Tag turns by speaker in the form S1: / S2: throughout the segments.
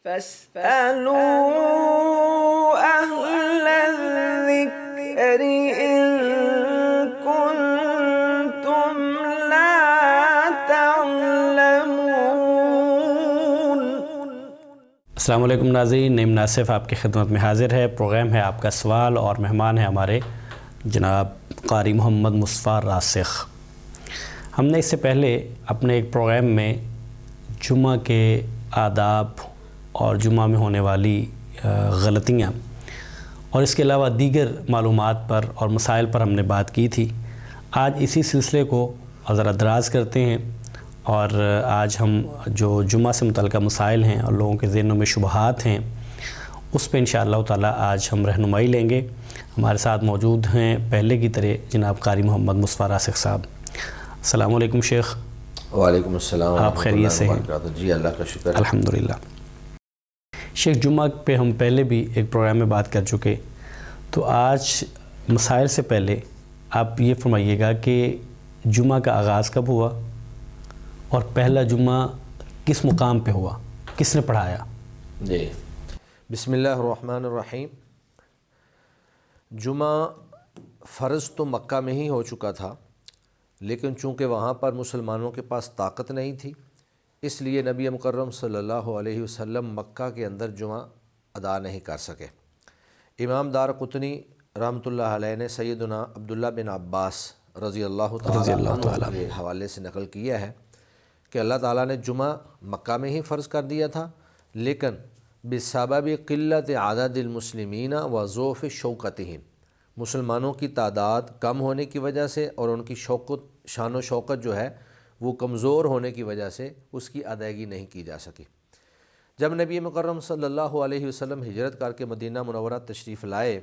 S1: فاسألوا أهل الذكر إن كنتم لا تعلمون۔
S2: السلام علیکم ناظرین، نعیم ناصف آپ کی خدمت میں حاضر ہے۔ پروگرام ہے آپ کا سوال، اور مہمان ہیں ہمارے جناب قاری محمد مصطفیٰ راسخ۔ ہم نے اس سے پہلے اپنے ایک پروگرام میں جمعہ کے آداب اور جمعہ میں ہونے والی غلطیاں اور اس کے علاوہ دیگر معلومات پر اور مسائل پر ہم نے بات کی تھی۔ آج اسی سلسلے کو ذرا دراز کرتے ہیں، اور آج ہم جو جمعہ سے متعلقہ مسائل ہیں اور لوگوں کے ذہنوں میں شبہات ہیں اس پہ انشاءاللہ تعالی آج ہم رہنمائی لیں گے۔ ہمارے ساتھ موجود ہیں پہلے کی طرح جناب قاری محمد مصطفیٰ راسخ صاحب۔ السلام علیکم شیخ۔
S3: وعلیکم السلام۔
S2: آپ خیریت سے ہیں؟
S3: جی اللہ کا شکر ہے،
S2: الحمدللہ۔ شیخ، جمعہ پہ ہم پہلے بھی ایک پروگرام میں بات کر چکے، تو آج مسائل سے پہلے آپ یہ فرمائیے گا کہ جمعہ کا آغاز کب ہوا اور پہلا جمعہ کس مقام پہ ہوا، کس نے پڑھایا؟
S3: جی بسم اللہ الرحمن الرحیم۔ جمعہ فرض تو مکہ میں ہی ہو چکا تھا، لیکن چونکہ وہاں پر مسلمانوں کے پاس طاقت نہیں تھی، اس لیے نبی مکرم صلی اللہ علیہ وسلم مکہ کے اندر جمعہ ادا نہیں کر سکے۔ امام دارقطنی رحمۃ اللہ علیہ نے سیدنا عبداللہ بن عباس رضی اللہ تعالیٰ عنہ کے حوالے سے نقل کیا ہے کہ اللہ تعالیٰ نے جمعہ مکہ میں ہی فرض کر دیا تھا، لیکن بسبب قلت عدد المسلمین و ضعف شوکتہم، مسلمانوں کی تعداد کم ہونے کی وجہ سے اور ان کی شان و شوکت جو ہے وہ کمزور ہونے کی وجہ سے اس کی ادائیگی نہیں کی جا سکی۔ جب نبی مکرم صلی اللہ علیہ وسلم ہجرت کر کے مدینہ منورہ تشریف لائے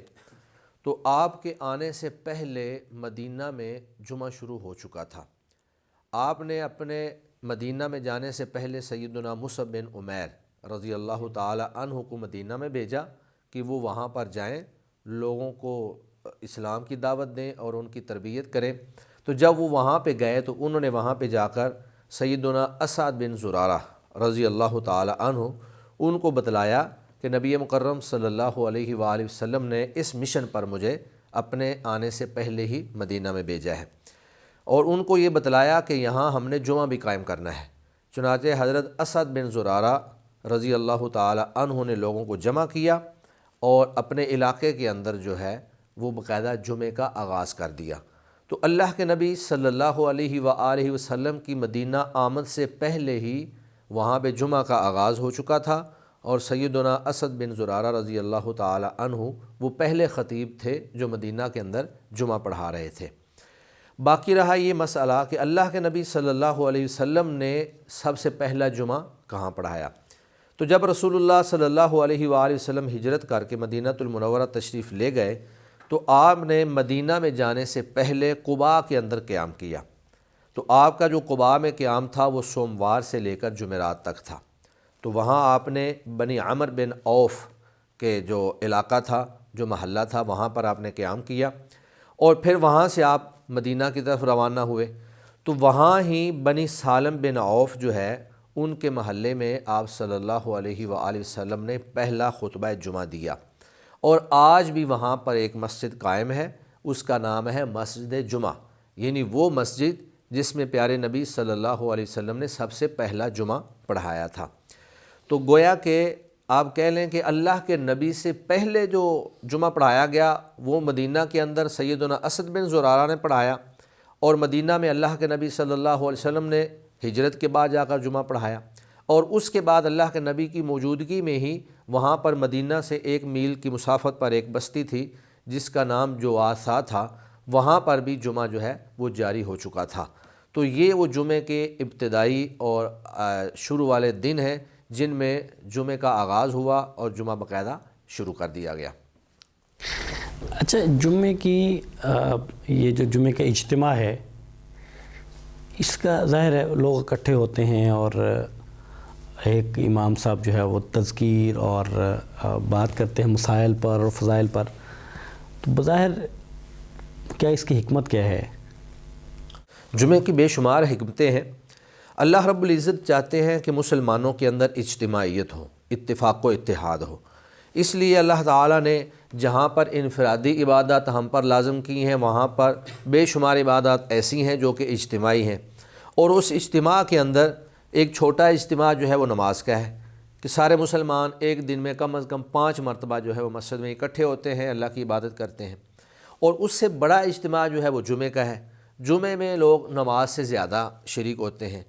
S3: تو آپ کے آنے سے پہلے مدینہ میں جمعہ شروع ہو چکا تھا۔ آپ نے اپنے مدینہ میں جانے سے پہلے سیدنا مصعب بن عمیر رضی اللہ تعالی عنہ کو مدینہ میں بھیجا کہ وہ وہاں پر جائیں، لوگوں کو اسلام کی دعوت دیں اور ان کی تربیت کریں۔ تو جب وہ وہاں پہ گئے تو انہوں نے وہاں پہ جا کر سیدنا اسعد بن زرارہ رضی اللہ تعالی عنہ ان کو بتلایا کہ نبی مکرم صلی اللہ علیہ وآلہ وسلم نے اس مشن پر مجھے اپنے آنے سے پہلے ہی مدینہ میں بھیجا ہے، اور ان کو یہ بتلایا کہ یہاں ہم نے جمعہ بھی قائم کرنا ہے۔ چنانچہ حضرت اسعد بن زرارہ رضی اللہ تعالی عنہ نے لوگوں کو جمع کیا اور اپنے علاقے کے اندر جو ہے وہ باقاعدہ جمعے کا آغاز کر دیا۔ تو اللہ کے نبی صلی اللہ علیہ وآلہ وسلم کی مدینہ آمد سے پہلے ہی وہاں پہ جمعہ کا آغاز ہو چکا تھا، اور سیدنا اسعد بن زرارہ رضی اللہ تعالی عنہ وہ پہلے خطیب تھے جو مدینہ کے اندر جمعہ پڑھا رہے تھے۔ باقی رہا یہ مسئلہ کہ اللہ کے نبی صلی اللہ علیہ وسلم نے سب سے پہلا جمعہ کہاں پڑھایا۔ تو جب رسول اللہ صلی اللہ علیہ وآلہ وسلم ہجرت کر کے مدینہ المنورہ تشریف لے گئے تو آپ نے مدینہ میں جانے سے پہلے قباء کے اندر قیام کیا۔ تو آپ کا جو قباء میں قیام تھا وہ سوموار سے لے کر جمعرات تک تھا۔ تو وہاں آپ نے بنی عمر بن عوف کے جو علاقہ تھا، جو محلہ تھا، وہاں پر آپ نے قیام کیا، اور پھر وہاں سے آپ مدینہ کی طرف روانہ ہوئے۔ تو وہاں ہی بنی سالم بن عوف جو ہے ان کے محلے میں آپ صلی اللہ علیہ وآلہ وسلم نے پہلا خطبہ جمعہ دیا، اور آج بھی وہاں پر ایک مسجد قائم ہے، اس کا نام ہے مسجد جمعہ، یعنی وہ مسجد جس میں پیارے نبی صلی اللہ علیہ وسلم نے سب سے پہلا جمعہ پڑھایا تھا۔ تو گویا کہ آپ کہہ لیں کہ اللہ کے نبی سے پہلے جو جمعہ پڑھایا گیا وہ مدینہ کے اندر سیدنا اسعد بن زرارہ نے پڑھایا، اور مدینہ میں اللہ کے نبی صلی اللہ علیہ وسلم نے ہجرت کے بعد جا کر جمعہ پڑھایا، اور اس کے بعد اللہ کے نبی کی موجودگی میں ہی وہاں پر مدینہ سے 1 میل کی مسافت پر ایک بستی تھی جس کا نام جواسا تھا، وہاں پر بھی جمعہ جو ہے وہ جاری ہو چکا تھا۔ تو یہ وہ جمعے کے ابتدائی اور شروع والے دن ہیں جن میں جمعے کا آغاز ہوا اور جمعہ باقاعدہ شروع کر دیا گیا۔
S2: اچھا، جمعے کی یہ جو جمعے کا اجتماع ہے اس کا ظاہر ہے لوگ اکٹھے ہوتے ہیں اور ایک امام صاحب جو ہے وہ تذکیر اور بات کرتے ہیں مسائل پر اور فضائل پر، تو بظاہر کیا اس کی حکمت کیا ہے؟
S3: جمعے کی بے شمار حکمتیں ہیں۔ اللہ رب العزت چاہتے ہیں کہ مسلمانوں کے اندر اجتماعیت ہو، اتفاق و اتحاد ہو۔ اس لیے اللہ تعالیٰ نے جہاں پر انفرادی عبادات ہم پر لازم کی ہیں، وہاں پر بے شمار عبادات ایسی ہیں جو کہ اجتماعی ہیں، اور اس اجتماع کے اندر ایک چھوٹا اجتماع جو ہے وہ نماز کا ہے کہ سارے مسلمان ایک دن میں کم از کم 5 مرتبہ جو ہے وہ مسجد میں اکٹھے ہوتے ہیں، اللہ کی عبادت کرتے ہیں۔ اور اس سے بڑا اجتماع جو ہے وہ جمعے کا ہے، جمعے میں لوگ نماز سے زیادہ شریک ہوتے ہیں۔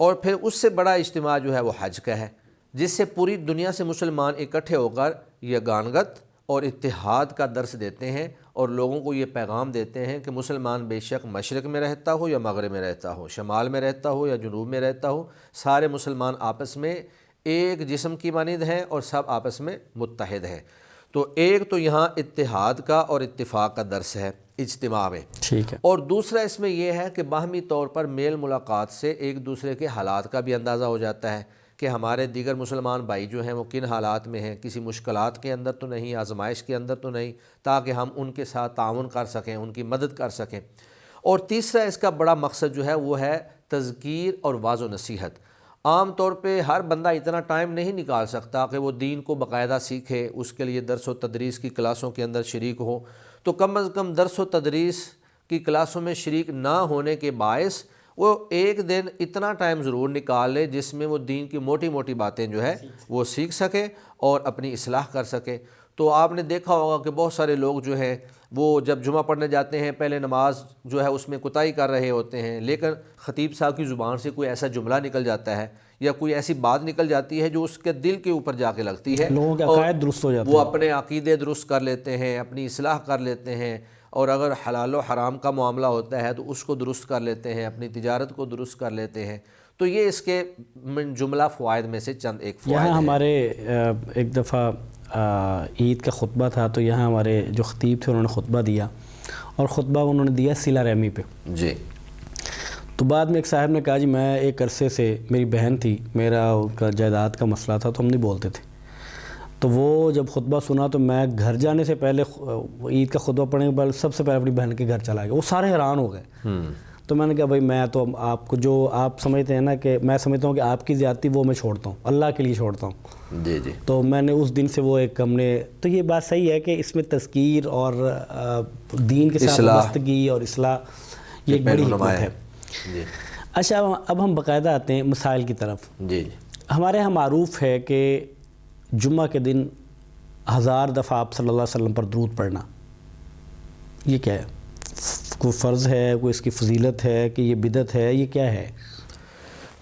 S3: اور پھر اس سے بڑا اجتماع جو ہے وہ حج کا ہے، جس سے پوری دنیا سے مسلمان اکٹھے ہو کر یگانگت اور اتحاد کا درس دیتے ہیں، اور لوگوں کو یہ پیغام دیتے ہیں کہ مسلمان بے شک مشرق میں رہتا ہو یا مغرب میں رہتا ہو، شمال میں رہتا ہو یا جنوب میں رہتا ہو، سارے مسلمان آپس میں ایک جسم کی مانند ہیں اور سب آپس میں متحد ہیں۔ تو ایک تو یہاں اتحاد کا اور اتفاق کا درس ہے اجتماع میں،
S2: ٹھیک ہے،
S3: اور دوسرا اس میں یہ ہے کہ باہمی طور پر میل ملاقات سے ایک دوسرے کے حالات کا بھی اندازہ ہو جاتا ہے کہ ہمارے دیگر مسلمان بھائی جو ہیں وہ کن حالات میں ہیں، کسی مشکلات کے اندر تو نہیں، آزمائش کے اندر تو نہیں، تاکہ ہم ان کے ساتھ تعاون کر سکیں، ان کی مدد کر سکیں۔ اور تیسرا اس کا بڑا مقصد جو ہے وہ ہے تذکیر اور واعظ و نصیحت۔ عام طور پہ ہر بندہ اتنا ٹائم نہیں نکال سکتا کہ وہ دین کو باقاعدہ سیکھے، اس کے لیے درس و تدریس کی کلاسوں کے اندر شریک ہو، تو کم از کم درس و تدریس کی کلاسوں میں شریک نہ ہونے کے باعث وہ ایک دن اتنا ٹائم ضرور نکال لے جس میں وہ دین کی موٹی موٹی باتیں جو ہے وہ سیکھ سکے اور اپنی اصلاح کر سکے۔ تو آپ نے دیکھا ہوگا کہ بہت سارے لوگ جو ہیں وہ جب جمعہ پڑھنے جاتے ہیں پہلے نماز جو ہے اس میں کوتاہی کر رہے ہوتے ہیں، لیکن خطیب صاحب کی زبان سے کوئی ایسا جملہ نکل جاتا ہے یا کوئی ایسی بات نکل جاتی ہے جو اس کے دل کے اوپر جا کے لگتی ہے،
S2: لوگوں کے عقائد درست ہو جاتے ہیں،
S3: وہ اپنے عقیدے درست کر لیتے ہیں، اپنی اصلاح کر لیتے ہیں، اور اگر حلال و حرام کا معاملہ ہوتا ہے تو اس کو درست کر لیتے ہیں، اپنی تجارت کو درست کر لیتے ہیں۔ تو یہ اس کے من جملہ فوائد میں سے چند ایک فوائد ہیں۔
S2: یہاں ہمارے ایک دفعہ عید کا خطبہ تھا، تو یہاں ہمارے جو خطیب تھے انہوں نے خطبہ دیا، اور خطبہ انہوں نے دیا صلہ رحمی پہ۔
S3: جی،
S2: تو بعد میں ایک صاحب نے کہا جی میں ایک عرصے سے، میری بہن تھی، میرا ان کا جائیداد کا مسئلہ تھا تو ہم نہیں بولتے تھے، تو وہ جب خطبہ سنا تو میں گھر جانے سے پہلے، عید کا خطبہ پڑھنے کے بعد سب سے پہلے اپنی بہن کے گھر چلا گیا۔ وہ سارے حیران ہو گئے، تو میں نے کہا بھائی میں تو آپ کو جو آپ سمجھتے ہیں نا کہ میں سمجھتا ہوں کہ آپ کی زیادتی وہ میں چھوڑتا ہوں، اللہ کے لیے چھوڑتا ہوں۔
S3: جی جی،
S2: تو میں نے اس دن سے وہ ایک ہم نے، تو یہ بات صحیح ہے کہ اس میں تذکیر اور دین کے ساتھ وابستگی اور اصلاح یہ ایک بڑی حکمت ہے۔
S3: جی،
S2: اچھا اب ہم باقاعدہ آتے ہیں مسائل کی طرف۔
S3: جی جی،
S2: ہمارے یہاں معروف ہے کہ جمعہ کے دن 1000 دفعہ آپ صلی اللہ علیہ وسلم پر درود پڑھنا، یہ کیا ہے؟ کوئی فرض ہے، کوئی اس کی فضیلت ہے کہ یہ بدعت ہے، یہ کیا ہے؟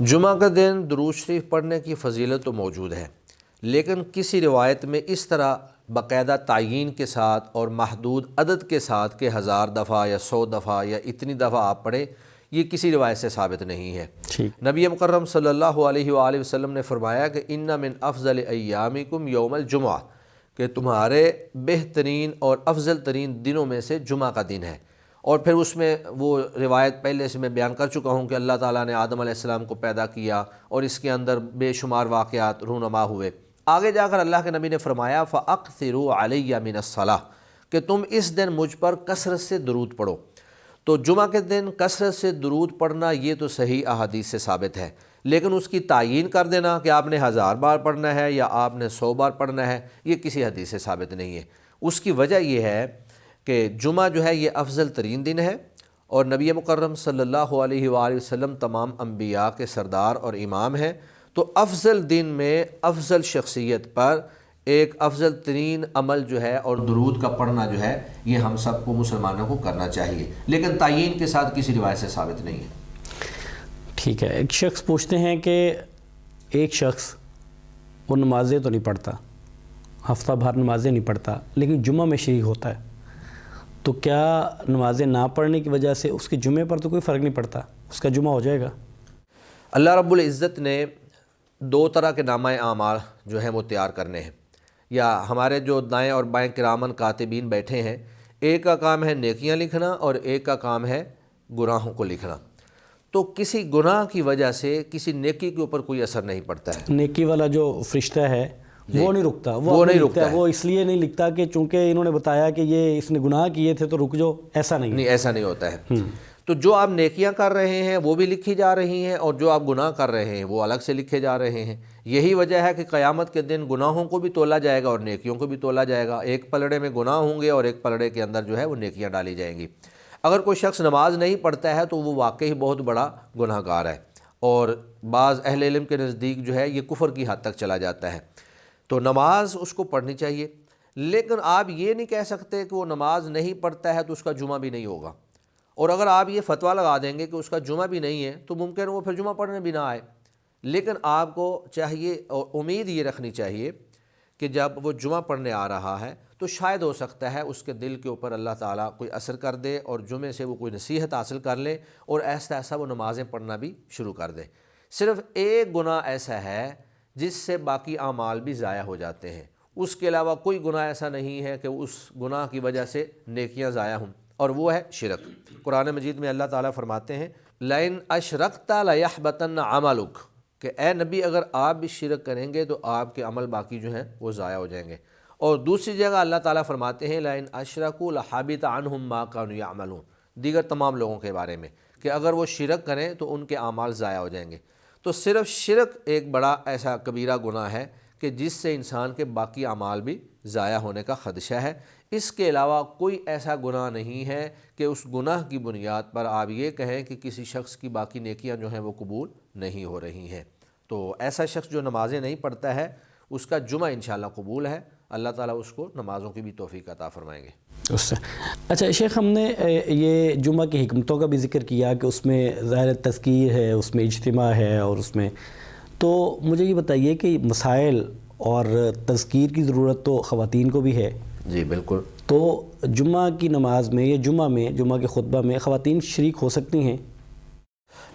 S3: جمعہ کا دن درود شریف پڑھنے کی فضیلت تو موجود ہے، لیکن کسی روایت میں اس طرح باقاعدہ تعیین کے ساتھ اور محدود عدد کے ساتھ کہ 1000 دفعہ یا 100 دفعہ یا اتنی دفعہ آپ پڑھیں، یہ کسی روایت سے ثابت نہیں ہے۔
S2: ٹھیک،
S3: نبی مکرم صلی اللہ علیہ وآلہ وسلم نے فرمایا کہ ان من افضل ایامکم یوم الجمعہ، کہ تمہارے بہترین اور افضل ترین دنوں میں سے جمعہ کا دن ہے۔ اور پھر اس میں وہ روایت پہلے سے میں بیان کر چکا ہوں کہ اللہ تعالیٰ نے آدم علیہ السلام کو پیدا کیا اور اس کے اندر بے شمار واقعات رونما ہوئے۔ آگے جا کر اللہ کے نبی نے فرمایا فَأَكْثِرُوا عَلَيَّ مِنَ الصَّلَاةِ، کہ تم اس دن مجھ پر کثرت سے درود پڑھو۔ تو جمعہ کے دن کثرت سے درود پڑھنا یہ تو صحیح احادیث سے ثابت ہے، لیکن اس کی تعیین کر دینا کہ آپ نے 1000 بار پڑھنا ہے یا آپ نے 100 بار پڑھنا ہے، یہ کسی حدیث سے ثابت نہیں ہے۔ اس کی وجہ یہ ہے کہ جمعہ جو ہے یہ افضل ترین دن ہے، اور نبی مکرم صلی اللہ علیہ وآلہ وسلم تمام انبیاء کے سردار اور امام ہیں، تو افضل دن میں افضل شخصیت پر ایک افضل ترین عمل جو ہے اور درود کا پڑھنا جو ہے یہ ہم سب کو مسلمانوں کو کرنا چاہیے، لیکن تعیین کے ساتھ کسی روایت سے ثابت نہیں ہے۔
S2: ٹھیک ہے، ایک شخص پوچھتے ہیں کہ ایک شخص وہ نمازیں تو نہیں پڑھتا، ہفتہ بھر نمازیں نہیں پڑھتا، لیکن جمعہ میں شریک ہوتا ہے، تو کیا نمازیں نہ پڑھنے کی وجہ سے اس کے جمعے پر تو کوئی فرق نہیں پڑتا، اس کا جمعہ ہو جائے گا؟
S3: اللہ رب العزت نے 2 طرح کے نامہ اعمال جو ہیں وہ تیار کرنے ہیں، یا ہمارے جو دائیں اور بائیں کرامن کاتبین بیٹھے ہیں، ایک کا کام ہے نیکیاں لکھنا اور ایک کا کام ہے گناہوں کو لکھنا۔ تو کسی گناہ کی وجہ سے کسی نیکی کے اوپر کوئی اثر نہیں پڑتا ہے۔
S2: نیکی والا جو فرشتہ ہے وہ نہیں رکتا،
S3: وہ نہیں رکتا ہے،
S2: وہ اس لیے نہیں لکھتا کہ چونکہ انہوں نے بتایا کہ یہ اس نے گناہ کیے تھے تو رک جاؤ، ایسا نہیں،
S3: ایسا نہیں ہوتا ہے۔ تو جو آپ نیکیاں کر رہے ہیں وہ بھی لکھی جا رہی ہیں، اور جو آپ گناہ کر رہے ہیں وہ الگ سے لکھے جا رہے ہیں۔ یہی وجہ ہے کہ قیامت کے دن گناہوں کو بھی تولا جائے گا اور نیکیوں کو بھی تولا جائے گا۔ ایک پلڑے میں گناہ ہوں گے اور ایک پلڑے کے اندر جو ہے وہ نیکیاں ڈالی جائیں گی۔ اگر کوئی شخص نماز نہیں پڑھتا ہے تو وہ واقعی بہت بڑا گناہ گار ہے، اور بعض اہل علم کے نزدیک جو ہے یہ کفر کی حد تک چلا جاتا ہے۔ تو نماز اس کو پڑھنی چاہیے، لیکن آپ یہ نہیں کہہ سکتے کہ وہ نماز نہیں پڑھتا ہے تو اس کا جمعہ بھی نہیں ہوگا، اور اگر آپ یہ فتویٰ لگا دیں گے کہ اس کا جمعہ بھی نہیں ہے تو ممکن وہ پھر جمعہ پڑھنے بھی نہ آئے۔ لیکن آپ کو چاہیے اور امید یہ رکھنی چاہیے کہ جب وہ جمعہ پڑھنے آ رہا ہے تو شاید ہو سکتا ہے اس کے دل کے اوپر اللہ تعالیٰ کوئی اثر کر دے اور جمعے سے وہ کوئی نصیحت حاصل کر لے اور ایسا ایسا وہ نمازیں پڑھنا بھی شروع کر دے۔ صرف ایک گناہ ایسا ہے جس سے باقی اعمال بھی ضائع ہو جاتے ہیں، اس کے علاوہ کوئی گناہ ایسا نہیں ہے کہ اس گناہ کی وجہ سے نیکیاں ضائع ہوں، اور وہ ہے شرک۔ قرآن مجید میں اللہ تعالیٰ فرماتے ہیں لَإِنْ أَشْرَكْتَ لَيَحْبَطَنَّ عَمَلُكَ، کہ اے نبی اگر آپ بھی شرک کریں گے تو آپ کے عمل باقی جو ہیں وہ ضائع ہو جائیں گے۔ اور دوسری جگہ اللہ تعالیٰ فرماتے ہیں لَإِنْ أَشْرَكُوا لَحَبِطَ عَنْهُمْ مَا كَانُوا يَعْمَلُونَ، دیگر تمام لوگوں کے بارے میں کہ اگر وہ شرک کریں تو ان کے اعمال ضائع ہو جائیں گے۔ تو صرف شرک ایک بڑا ایسا کبیرہ گناہ ہے کہ جس سے انسان کے باقی اعمال بھی ضائع ہونے کا خدشہ ہے۔ اس کے علاوہ کوئی ایسا گناہ نہیں ہے کہ اس گناہ کی بنیاد پر آپ یہ کہیں کہ کسی شخص کی باقی نیکیاں جو ہیں وہ قبول نہیں ہو رہی ہیں۔ تو ایسا شخص جو نمازیں نہیں پڑھتا ہے اس کا جمعہ انشاءاللہ قبول ہے، اللہ تعالیٰ اس کو نمازوں کی بھی توفیق عطا فرمائیں گے۔
S2: اس سے اچھا شیخ، ہم نے یہ جمعہ کی حکمتوں کا بھی ذکر کیا کہ اس میں ظاہر تذکیر ہے، اس میں اجتماع ہے، اور اس میں تو مجھے یہ بتائیے کہ مسائل اور تذکیر کی ضرورت تو خواتین کو بھی ہے۔
S3: جی بالکل۔
S2: تو جمعہ کی نماز میں یا جمعہ کے خطبہ میں خواتین شریک ہو سکتی ہیں؟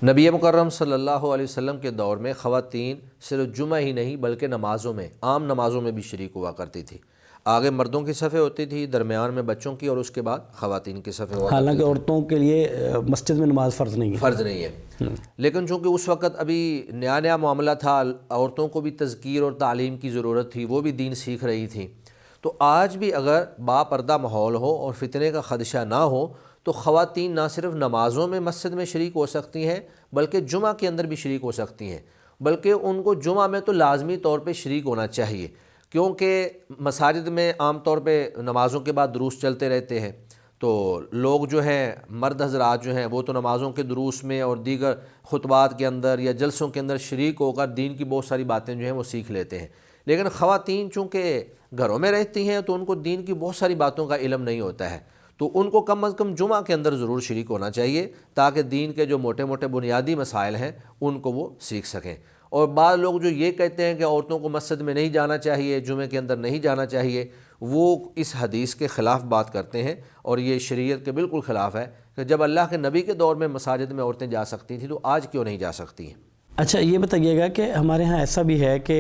S3: نبی مکرم صلی اللہ علیہ وسلم کے دور میں خواتین صرف جمعہ ہی نہیں بلکہ نمازوں میں، عام نمازوں میں بھی شریک ہوا کرتی تھی۔ آگے مردوں کی صفیں ہوتی تھی، درمیان میں بچوں کی، اور اس کے بعد خواتین کی صفیں ہوا کرتی تھی۔
S2: حالانکہ عورتوں کے لیے مسجد میں نماز فرض نہیں ہے،
S3: فرض نہیں ہے، لیکن چونکہ اس وقت ابھی نیا معاملہ تھا، عورتوں کو بھی تذکیر اور تعلیم کی ضرورت تھی، وہ بھی دین سیکھ رہی تھیں۔ تو آج بھی اگر با پردہ ماحول ہو اور فتنے کا خدشہ نہ ہو تو خواتین نہ صرف نمازوں میں مسجد میں شریک ہو سکتی ہیں بلکہ جمعہ کے اندر بھی شریک ہو سکتی ہیں، بلکہ ان کو جمعہ میں تو لازمی طور پہ شریک ہونا چاہیے، کیونکہ مساجد میں عام طور پہ نمازوں کے بعد دروس چلتے رہتے ہیں، تو لوگ جو ہیں مرد حضرات جو ہیں وہ تو نمازوں کے دروس میں اور دیگر خطبات کے اندر یا جلسوں کے اندر شریک ہو کر دین کی بہت ساری باتیں جو ہیں وہ سیکھ لیتے ہیں، لیکن خواتین چونکہ گھروں میں رہتی ہیں تو ان کو دین کی بہت ساری باتوں کا علم نہیں ہوتا ہے، تو ان کو کم از کم جمعہ کے اندر ضرور شریک ہونا چاہیے تاکہ دین کے جو موٹے موٹے بنیادی مسائل ہیں ان کو وہ سیکھ سکیں۔ اور بعض لوگ جو یہ کہتے ہیں کہ عورتوں کو مسجد میں نہیں جانا چاہیے، جمعے کے اندر نہیں جانا چاہیے، وہ اس حدیث کے خلاف بات کرتے ہیں، اور یہ شریعت کے بالکل خلاف ہے کہ جب اللہ کے نبی کے دور میں مساجد میں عورتیں جا سکتی تھیں تو آج کیوں نہیں جا سکتی ہیں؟
S2: اچھا یہ بتائیے گا کہ ہمارے ہاں ایسا بھی ہے کہ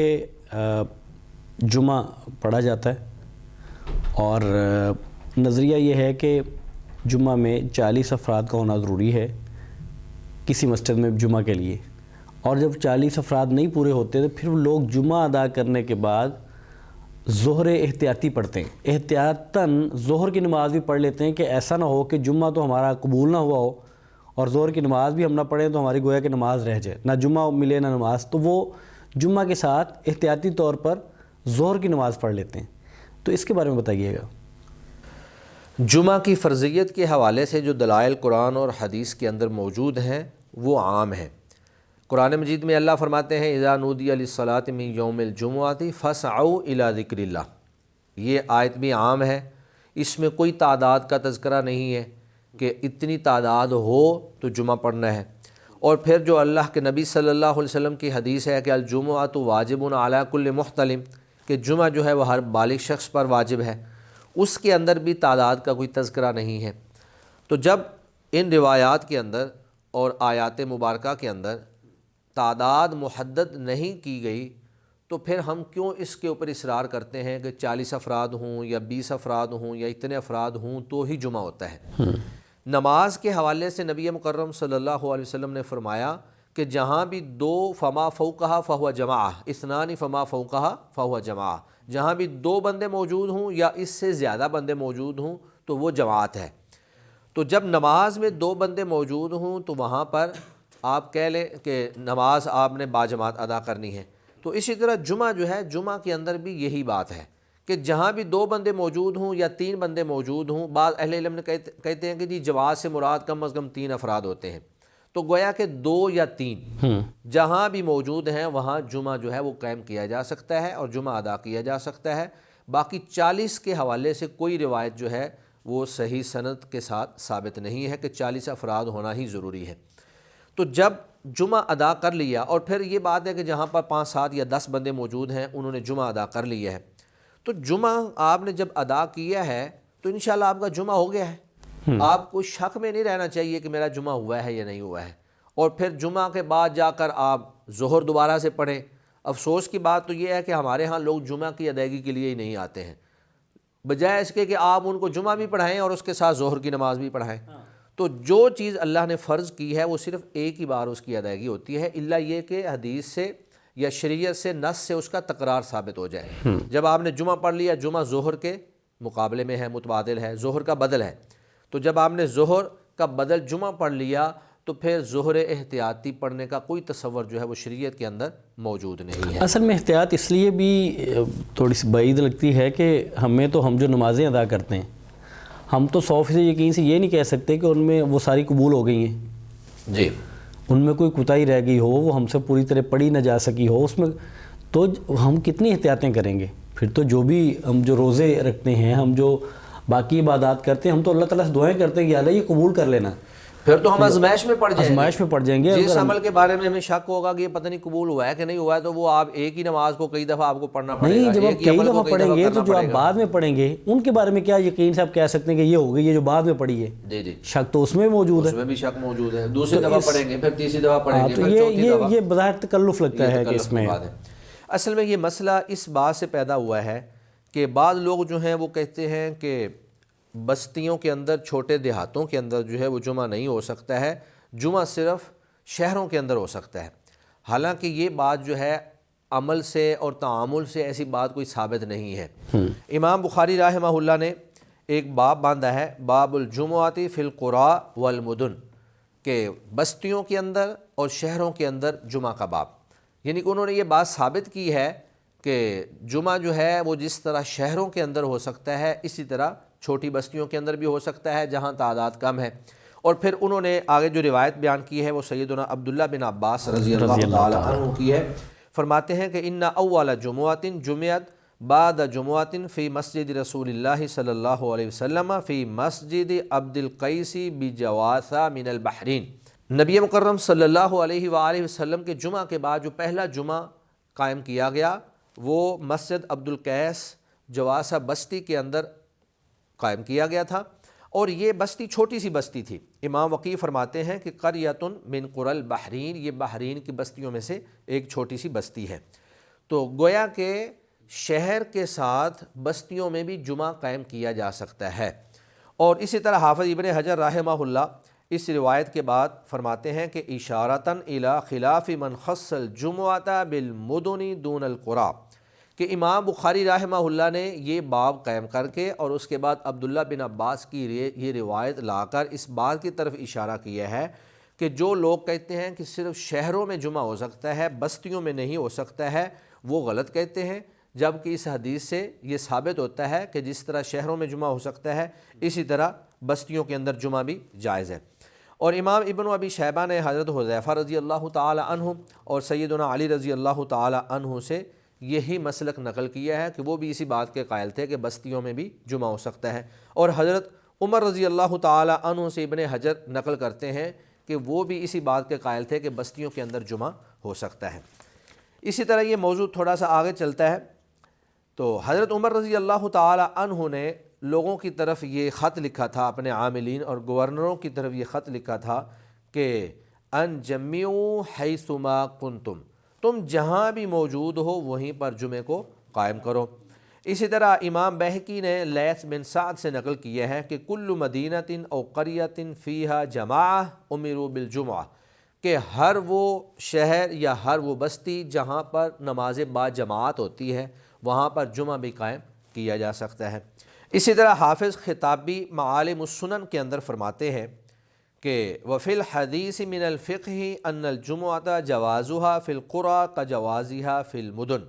S2: جمعہ پڑھا جاتا ہے اور نظریہ یہ ہے کہ جمعہ میں 40 افراد کا ہونا ضروری ہے کسی مسجد میں جمعہ کے لیے، اور جب 40 افراد نہیں پورے ہوتے تو پھر لوگ جمعہ ادا کرنے کے بعد ظہر احتیاطی پڑھتے ہیں، احتیاطاً ظہر کی نماز بھی پڑھ لیتے ہیں کہ ایسا نہ ہو کہ جمعہ تو ہمارا قبول نہ ہوا ہو اور ظہر کی نماز بھی ہم نہ پڑھیں تو ہماری گویا کہ نماز رہ جائے، نہ جمعہ ملے نہ نماز، تو وہ جمعہ کے ساتھ احتیاطی طور پر ظہر کی نماز پڑھ لیتے ہیں۔ تو اس کے بارے میں بتائیے گا۔
S3: جمعہ کی فرضیت کے حوالے سے جو دلائل قرآن اور حدیث کے اندر موجود ہیں وہ عام ہیں۔ قرآن مجید میں اللہ فرماتے ہیں اذا نودی للصلاۃ من یوم الجمعۃ فاسعوا الی ذکر اللہ، یہ آیت بھی عام ہے، اس میں کوئی تعداد کا تذکرہ نہیں ہے کہ اتنی تعداد ہو تو جمعہ پڑھنا ہے۔ اور پھر جو اللہ کے نبی صلی اللہ علیہ وسلم کی حدیث ہے کہ الجمعۃ واجب علی کل محتلم، کہ جمعہ جو ہے وہ ہر بالغ شخص پر واجب ہے، اس کے اندر بھی تعداد کا کوئی تذکرہ نہیں ہے۔ تو جب ان روایات کے اندر اور آیات مبارکہ کے اندر تعداد محدد نہیں کی گئی تو پھر ہم کیوں اس کے اوپر اصرار کرتے ہیں کہ 40 افراد ہوں یا 20 افراد ہوں یا اتنے افراد ہوں تو ہی جمعہ ہوتا ہے؟ نماز کے حوالے سے نبی مکرم صلی اللہ علیہ وسلم نے فرمایا کہ جہاں بھی 2 فما فوقہا فہو جماعہ، اثنان فما فوقہا فہو جماعہ، جہاں بھی 2 بندے موجود ہوں یا اس سے زیادہ بندے موجود ہوں تو وہ جماعت ہے۔ تو جب نماز میں 2 بندے موجود ہوں تو وہاں پر آپ کہہ لیں کہ نماز آپ نے باجماعت ادا کرنی ہے۔ تو اسی طرح جمعہ جو ہے، جمعہ کے اندر بھی یہی بات ہے کہ جہاں بھی 2 بندے موجود ہوں یا 3 بندے موجود ہوں، بعض اہل علم نے کہتے ہیں کہ جی جماعت سے مراد کم از کم 3 افراد ہوتے ہیں، تو گویا کہ 2 یا 3 جہاں بھی موجود ہیں وہاں جمعہ جو ہے وہ قائم کیا جا سکتا ہے اور جمعہ ادا کیا جا سکتا ہے۔ باقی 40 کے حوالے سے کوئی روایت جو ہے وہ صحیح سند کے ساتھ ثابت نہیں ہے کہ 40 افراد ہونا ہی ضروری ہے۔ تو جب جمعہ ادا کر لیا، اور پھر یہ بات ہے کہ جہاں پر 5 7 یا 10 بندے موجود ہیں انہوں نے جمعہ ادا کر لیا ہے، تو جمعہ آپ نے جب ادا کیا ہے تو انشاءاللہ آپ کا جمعہ ہو گیا ہے۔ آپ کو شک میں نہیں رہنا چاہیے کہ میرا جمعہ ہوا ہے یا نہیں ہوا ہے، اور پھر جمعہ کے بعد جا کر آپ ظہر دوبارہ سے پڑھیں۔ افسوس کی بات تو یہ ہے کہ ہمارے ہاں لوگ جمعہ کی ادائیگی کے لیے ہی نہیں آتے ہیں، بجائے اس کے کہ آپ ان کو جمعہ بھی پڑھائیں اور اس کے ساتھ ظہر کی نماز بھی پڑھائیں۔ تو جو چیز اللہ نے فرض کی ہے وہ صرف ایک ہی بار اس کی ادائیگی ہوتی ہے، الا یہ کہ حدیث سے یا شریعت سے، نص سے اس کا تکرار ثابت ہو جائے۔ جب آپ نے جمعہ پڑھ لیا، جمعہ ظہر کے مقابلے میں ہے، متبادل ہے، ظہر کا بدل ہے، تو جب آپ نے ظہر کا بدل جمعہ پڑھ لیا تو پھر ظہر احتیاطی پڑھنے کا کوئی تصور جو ہے وہ شریعت کے اندر موجود نہیں ہے۔
S2: اصل میں احتیاط اس لیے بھی تھوڑی سی بعید لگتی ہے کہ ہم جو نمازیں ادا کرتے ہیں، ہم تو 100% یقین سے یہ نہیں کہہ سکتے کہ ان میں وہ ساری قبول ہو گئی ہیں
S3: جی،
S2: ان میں کوئی کوتاہی رہ گئی ہو، وہ ہم سے پوری طرح پڑھی نہ جا سکی ہو، اس میں تو ہم کتنی احتیاطیں کریں گے؟ پھر تو جو بھی ہم جو روزے رکھتے ہیں، ہم جو باقی عبادات کرتے ہیں، ہم تو اللہ تعالیٰ سے دعائیں کرتے ہیں کہ یا اللہ یہ قبول کر لینا۔
S3: پھر تو ہم آزمائش میں پڑ جائیں گے۔ جس عمل کے بارے میں ہمیں شک ہوگا کہ یہ پتہ نہیں قبول ہوا ہے کہ نہیں ہوا ہے، تو وہ آپ ایک ہی نماز کو کئی دفعہ آپ کو پڑھنا پڑے گا۔
S2: نہیں، جب آپ کئی دفعہ پڑھیں گے تو جو آپ بعد میں پڑھیں گے ان کے بارے میں کیا یقین سے آپ کہہ سکتے ہیں کہ یہ ہو گئی، یہ جو بعد میں پڑھی ہے؟
S3: جی جی،
S2: شک تو اس میں موجود ہے،
S3: اس میں بھی شک موجود ہے۔ دوسری دفعہ پڑھیں گے، پھر تیسری دفعہ پڑھیں گے،
S2: تو
S3: پھر چوتھی دفعہ۔
S2: یہ بظاہر تکلف لگتا ہے کہ اس میں
S3: اصل میں یہ مسئلہ اس بات سے پیدا ہوا ہے کہ بعض لوگ جو ہیں وہ کہتے ہیں کہ بستیوں کے اندر، چھوٹے دیہاتوں کے اندر جو ہے وہ جمعہ نہیں ہو سکتا ہے، جمعہ صرف شہروں کے اندر ہو سکتا ہے۔ حالانکہ یہ بات جو ہے عمل سے اور تعامل سے ایسی بات کوئی ثابت نہیں ہے۔ امام بخاری رحمہ اللہ نے ایک باب باندھا ہے، باب الجمعۃ فی القریٰ والمدن، کہ بستیوں کے اندر اور شہروں کے اندر جمعہ کا باب، یعنی کہ انہوں نے یہ بات ثابت کی ہے کہ جمعہ جو ہے وہ جس طرح شہروں کے اندر ہو سکتا ہے اسی طرح چھوٹی بستیوں کے اندر بھی ہو سکتا ہے جہاں تعداد کم ہے۔ اور پھر انہوں نے آگے جو روایت بیان کی ہے وہ سیدنا عبداللہ بن عباس رضی اللہ تعالی عنہ کی ہے۔ فرماتے ہیں کہ ان اول جمعۃ جمعت بعد جمعۃ فی مسجد رسول اللہ صلی اللہ علیہ وسلم فی مسجد عبد القیس بجواثہ من البحرین۔ نبی مکرم صلی اللہ علیہ وآلہ وسلم کے جمعہ کے بعد جو پہلا جمعہ قائم کیا گیا وہ مسجد عبد القیس جواثہ بستی کے اندر قائم کیا گیا تھا، اور یہ بستی چھوٹی سی بستی تھی۔ امام وقی فرماتے ہیں کہ قریۃ من قری البحرین، یہ بحرین کی بستیوں میں سے ایک چھوٹی سی بستی ہے۔ تو گویا کہ شہر کے ساتھ بستیوں میں بھی جمعہ قائم کیا جا سکتا ہے۔ اور اسی طرح حافظ ابن حجر رحمہ اللہ اس روایت کے بعد فرماتے ہیں کہ اشارتاً الی خلاف من خص الجمعۃ بالمدن دون القریٰ، کہ امام بخاری رحمہ اللہ نے یہ باب قائم کر کے اور اس کے بعد عبداللہ بن عباس کی یہ روایت لا کر اس بات کی طرف اشارہ کیا ہے کہ جو لوگ کہتے ہیں کہ صرف شہروں میں جمعہ ہو سکتا ہے، بستیوں میں نہیں ہو سکتا ہے، وہ غلط کہتے ہیں، جبکہ اس حدیث سے یہ ثابت ہوتا ہے کہ جس طرح شہروں میں جمعہ ہو سکتا ہے اسی طرح بستیوں کے اندر جمعہ بھی جائز ہے۔ اور امام ابن ابی شیبہ نے حضرت حذیفہ رضی اللہ تعالی عنہ اور سیدنا علی رضی اللہ تعالی عنہ سے یہی مسلک نقل کیا ہے کہ وہ بھی اسی بات کے قائل تھے کہ بستیوں میں بھی جمعہ ہو سکتا ہے، اور حضرت عمر رضی اللہ تعالی عنہ سے ابن حجر نقل کرتے ہیں کہ وہ بھی اسی بات کے قائل تھے کہ بستیوں کے اندر جمعہ ہو سکتا ہے۔ اسی طرح یہ موضوع تھوڑا سا آگے چلتا ہے، تو حضرت عمر رضی اللہ تعالی عنہ نے لوگوں کی طرف یہ خط لکھا تھا، اپنے عاملین اور گورنروں کی طرف یہ خط لکھا تھا کہ ان جمعوا حیثما کنتم، تم جہاں بھی موجود ہو وہیں پر جمعے کو قائم کرو۔ اسی طرح امام بہقی نے لیث بن سعد سے نقل کیا ہے کہ کل مدینۃ او قریۃ فیہا جماعہ امروا بالجمعہ، کہ ہر وہ شہر یا ہر وہ بستی جہاں پر نماز با جماعت ہوتی ہے وہاں پر جمعہ بھی قائم کیا جا سکتا ہے۔ اسی طرح حافظ خطابی معالم السنن کے اندر فرماتے ہیں کہ وفی الحدیث من الفقہ ان الجمعۃ جوازها فی القرى کجوازها فی المدن،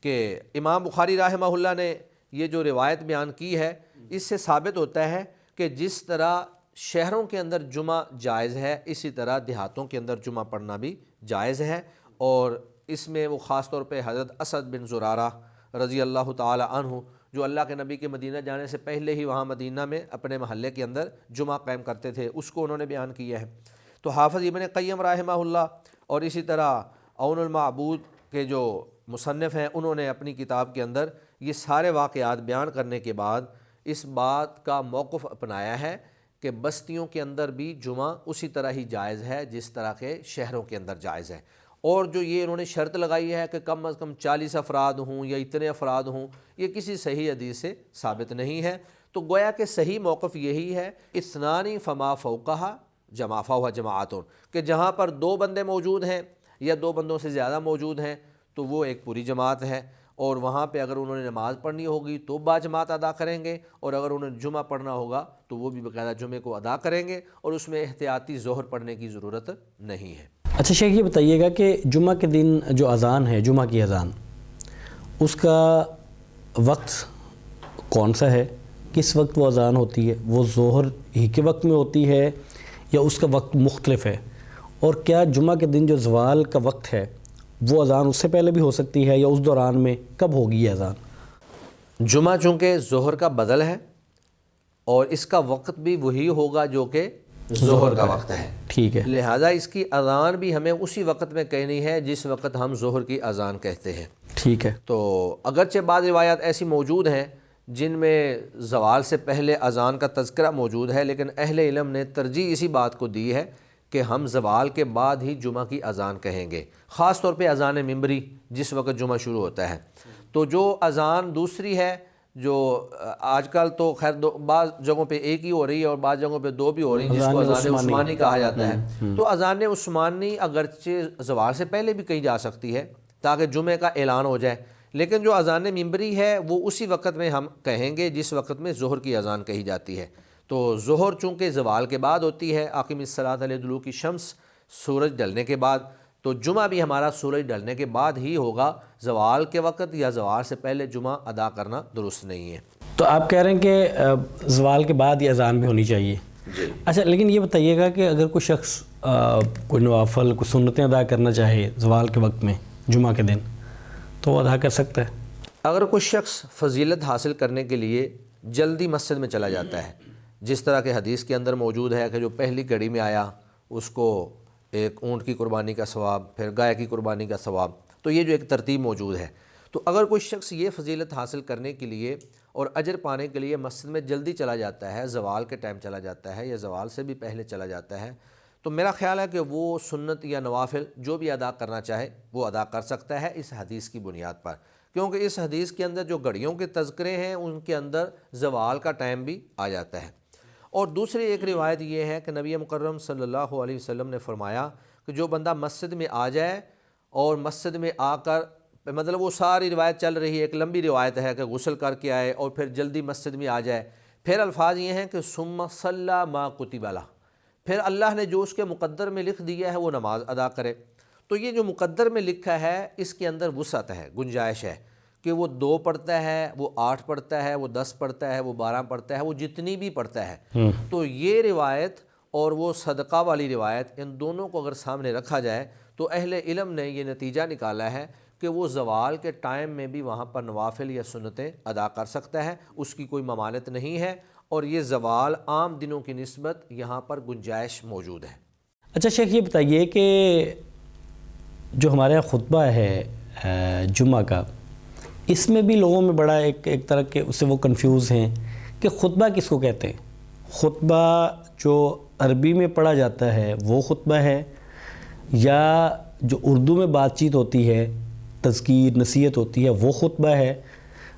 S3: کہ امام بخاری رحمہ اللہ نے یہ جو روایت بیان کی ہے اس سے ثابت ہوتا ہے کہ جس طرح شہروں کے اندر جمعہ جائز ہے اسی طرح دیہاتوں کے اندر جمعہ پڑھنا بھی جائز ہے، اور اس میں وہ خاص طور پہ حضرت اسد بن زرارہ رضی اللہ تعالی عنہ جو اللہ کے نبی کے مدینہ جانے سے پہلے ہی وہاں مدینہ میں اپنے محلے کے اندر جمعہ قائم کرتے تھے، اس کو انہوں نے بیان کیا ہے۔ تو حافظ ابن قیم رحمہ اللہ اور اسی طرح عون المعبود کے جو مصنف ہیں انہوں نے اپنی کتاب کے اندر یہ سارے واقعات بیان کرنے کے بعد اس بات کا موقف اپنایا ہے کہ بستیوں کے اندر بھی جمعہ اسی طرح ہی جائز ہے جس طرح کے شہروں کے اندر جائز ہے، اور جو یہ انہوں نے شرط لگائی ہے کہ کم از کم 40 افراد ہوں یا اتنے افراد ہوں، یہ کسی صحیح حدیث سے ثابت نہیں ہے۔ تو گویا کہ صحیح موقف یہی ہے اثنان فما فوقہا جمع فہو جماعتون، کہ جہاں پر 2 بندے موجود ہیں یا 2 بندوں سے زیادہ موجود ہیں تو وہ ایک پوری جماعت ہے، اور وہاں پہ اگر انہوں نے نماز پڑھنی ہوگی تو با جماعت ادا کریں گے، اور اگر انہوں نے جمعہ پڑھنا ہوگا تو وہ بھی باقاعدہ جمعے کو ادا کریں گے، اور اس میں احتیاطی ظہر پڑھنے کی ضرورت نہیں ہے۔
S2: اچھا شیخ یہ بتائیے گا کہ جمعہ کے دن جو اذان ہے، جمعہ کی اذان، اس کا وقت کون سا ہے؟ کس وقت وہ اذان ہوتی ہے؟ وہ ظہر ہی کے وقت میں ہوتی ہے یا اس کا وقت مختلف ہے؟ اور کیا جمعہ کے دن جو زوال کا وقت ہے وہ اذان اس سے پہلے بھی ہو سکتی ہے یا اس دوران میں کب ہوگی یہ اذان؟
S3: جمعہ چونکہ ظہر کا بدل ہے اور اس کا وقت بھی وہی ہوگا جو کہ ظہر کا وقت ہے،
S2: ٹھیک ہے،
S3: لہذا اس کی اذان بھی ہمیں اسی وقت میں کہنی ہے جس وقت ہم ظہر کی اذان کہتے ہیں۔
S2: ٹھیک ہے۔
S3: تو اگرچہ بعض روایات ایسی موجود ہیں جن میں زوال سے پہلے اذان کا تذکرہ موجود ہے، لیکن اہل علم نے ترجیح اسی بات کو دی ہے کہ ہم زوال کے بعد ہی جمعہ کی اذان کہیں گے، خاص طور پہ اذان ممبری جس وقت جمعہ شروع ہوتا ہے۔ تو جو اذان دوسری ہے جو آج کل تو خیر بعض جگہوں پہ ایک ہی ہو رہی ہے اور بعض جگہوں پہ 2 بھی ہو رہی ہیں، جس کو اذان عثمانی کہا جاتا ہے، تو اذان عثمانی اگرچہ زوال سے پہلے بھی کہی جا سکتی ہے تاکہ جمعے کا اعلان ہو جائے، لیکن جو اذان ممبری ہے وہ اسی وقت میں ہم کہیں گے جس وقت میں ظہر کی اذان کہی جاتی ہے۔ تو ظہر چونکہ زوال کے بعد ہوتی ہے، اقیم الصلاۃ لدلوک الشمس، سورج ڈھلنے کے بعد، تو جمعہ بھی ہمارا سورج ڈھلنے کے بعد ہی ہوگا، زوال کے وقت یا زوال سے پہلے جمعہ ادا کرنا درست نہیں ہے۔
S2: تو آپ کہہ رہے ہیں کہ زوال کے بعد یہ اذان بھی ہونی چاہیے؟
S3: جی۔
S2: اچھا لیکن یہ بتائیے گا کہ اگر کوئی شخص کوئی نوافل کوئی سنتیں ادا کرنا چاہے زوال کے وقت میں جمعہ کے دن تو وہ ادا کر سکتا ہے؟
S3: اگر کوئی شخص فضیلت حاصل کرنے کے لیے جلدی مسجد میں چلا جاتا ہے، جس طرح کے حدیث کے اندر موجود ہے کہ جو پہلی گھڑی میں آیا اس کو ایک اونٹ کی قربانی کا ثواب، پھر گائے کی قربانی کا ثواب، تو یہ جو ایک ترتیب موجود ہے، تو اگر کوئی شخص یہ فضیلت حاصل کرنے کے لیے اور اجر پانے کے لیے مسجد میں جلدی چلا جاتا ہے، زوال کے ٹائم چلا جاتا ہے یا زوال سے بھی پہلے چلا جاتا ہے، تو میرا خیال ہے کہ وہ سنت یا نوافل جو بھی ادا کرنا چاہے وہ ادا کر سکتا ہے اس حدیث کی بنیاد پر، کیونکہ اس حدیث کے اندر جو گھڑیوں کے تذکرے ہیں ان کے اندر زوال کا ٹائم بھی آ جاتا ہے۔ اور دوسری ایک روایت یہ ہے کہ نبی مکرم صلی اللہ علیہ وسلم نے فرمایا کہ جو بندہ مسجد میں آ جائے اور مسجد میں آ کر، مطلب وہ ساری روایت چل رہی ہے، ایک لمبی روایت ہے کہ غسل کر کے آئے اور پھر جلدی مسجد میں آ جائے، پھر الفاظ یہ ہیں کہ ثم صلی ما کتب لہ، پھر اللہ نے جو اس کے مقدر میں لکھ دیا ہے وہ نماز ادا کرے۔ تو یہ جو مقدر میں لکھا ہے اس کے اندر وسعت ہے، گنجائش ہے کہ وہ 2 پڑھتا ہے، وہ 8 پڑھتا ہے، وہ 10 پڑھتا ہے، وہ 12 پڑھتا ہے، وہ جتنی بھی پڑھتا ہے۔ تو یہ روایت اور وہ صدقہ والی روایت، ان دونوں کو اگر سامنے رکھا جائے تو اہل علم نے یہ نتیجہ نکالا ہے کہ وہ زوال کے ٹائم میں بھی وہاں پر نوافل یا سنتیں ادا کر سکتا ہے، اس کی کوئی ممانعت نہیں ہے، اور یہ زوال عام دنوں کی نسبت یہاں پر گنجائش موجود ہے۔
S2: اچھا شیخ یہ بتائیے کہ جو ہمارے یہاں خطبہ ہے جمعہ کا، اس میں بھی لوگوں میں بڑا ایک طرح کے اس سے وہ کنفیوز ہیں کہ خطبہ کس کو کہتے ہیں؟ خطبہ جو عربی میں پڑھا جاتا ہے وہ خطبہ ہے، یا جو اردو میں بات چیت ہوتی ہے، تذکیر نصیحت ہوتی ہے، وہ خطبہ ہے؟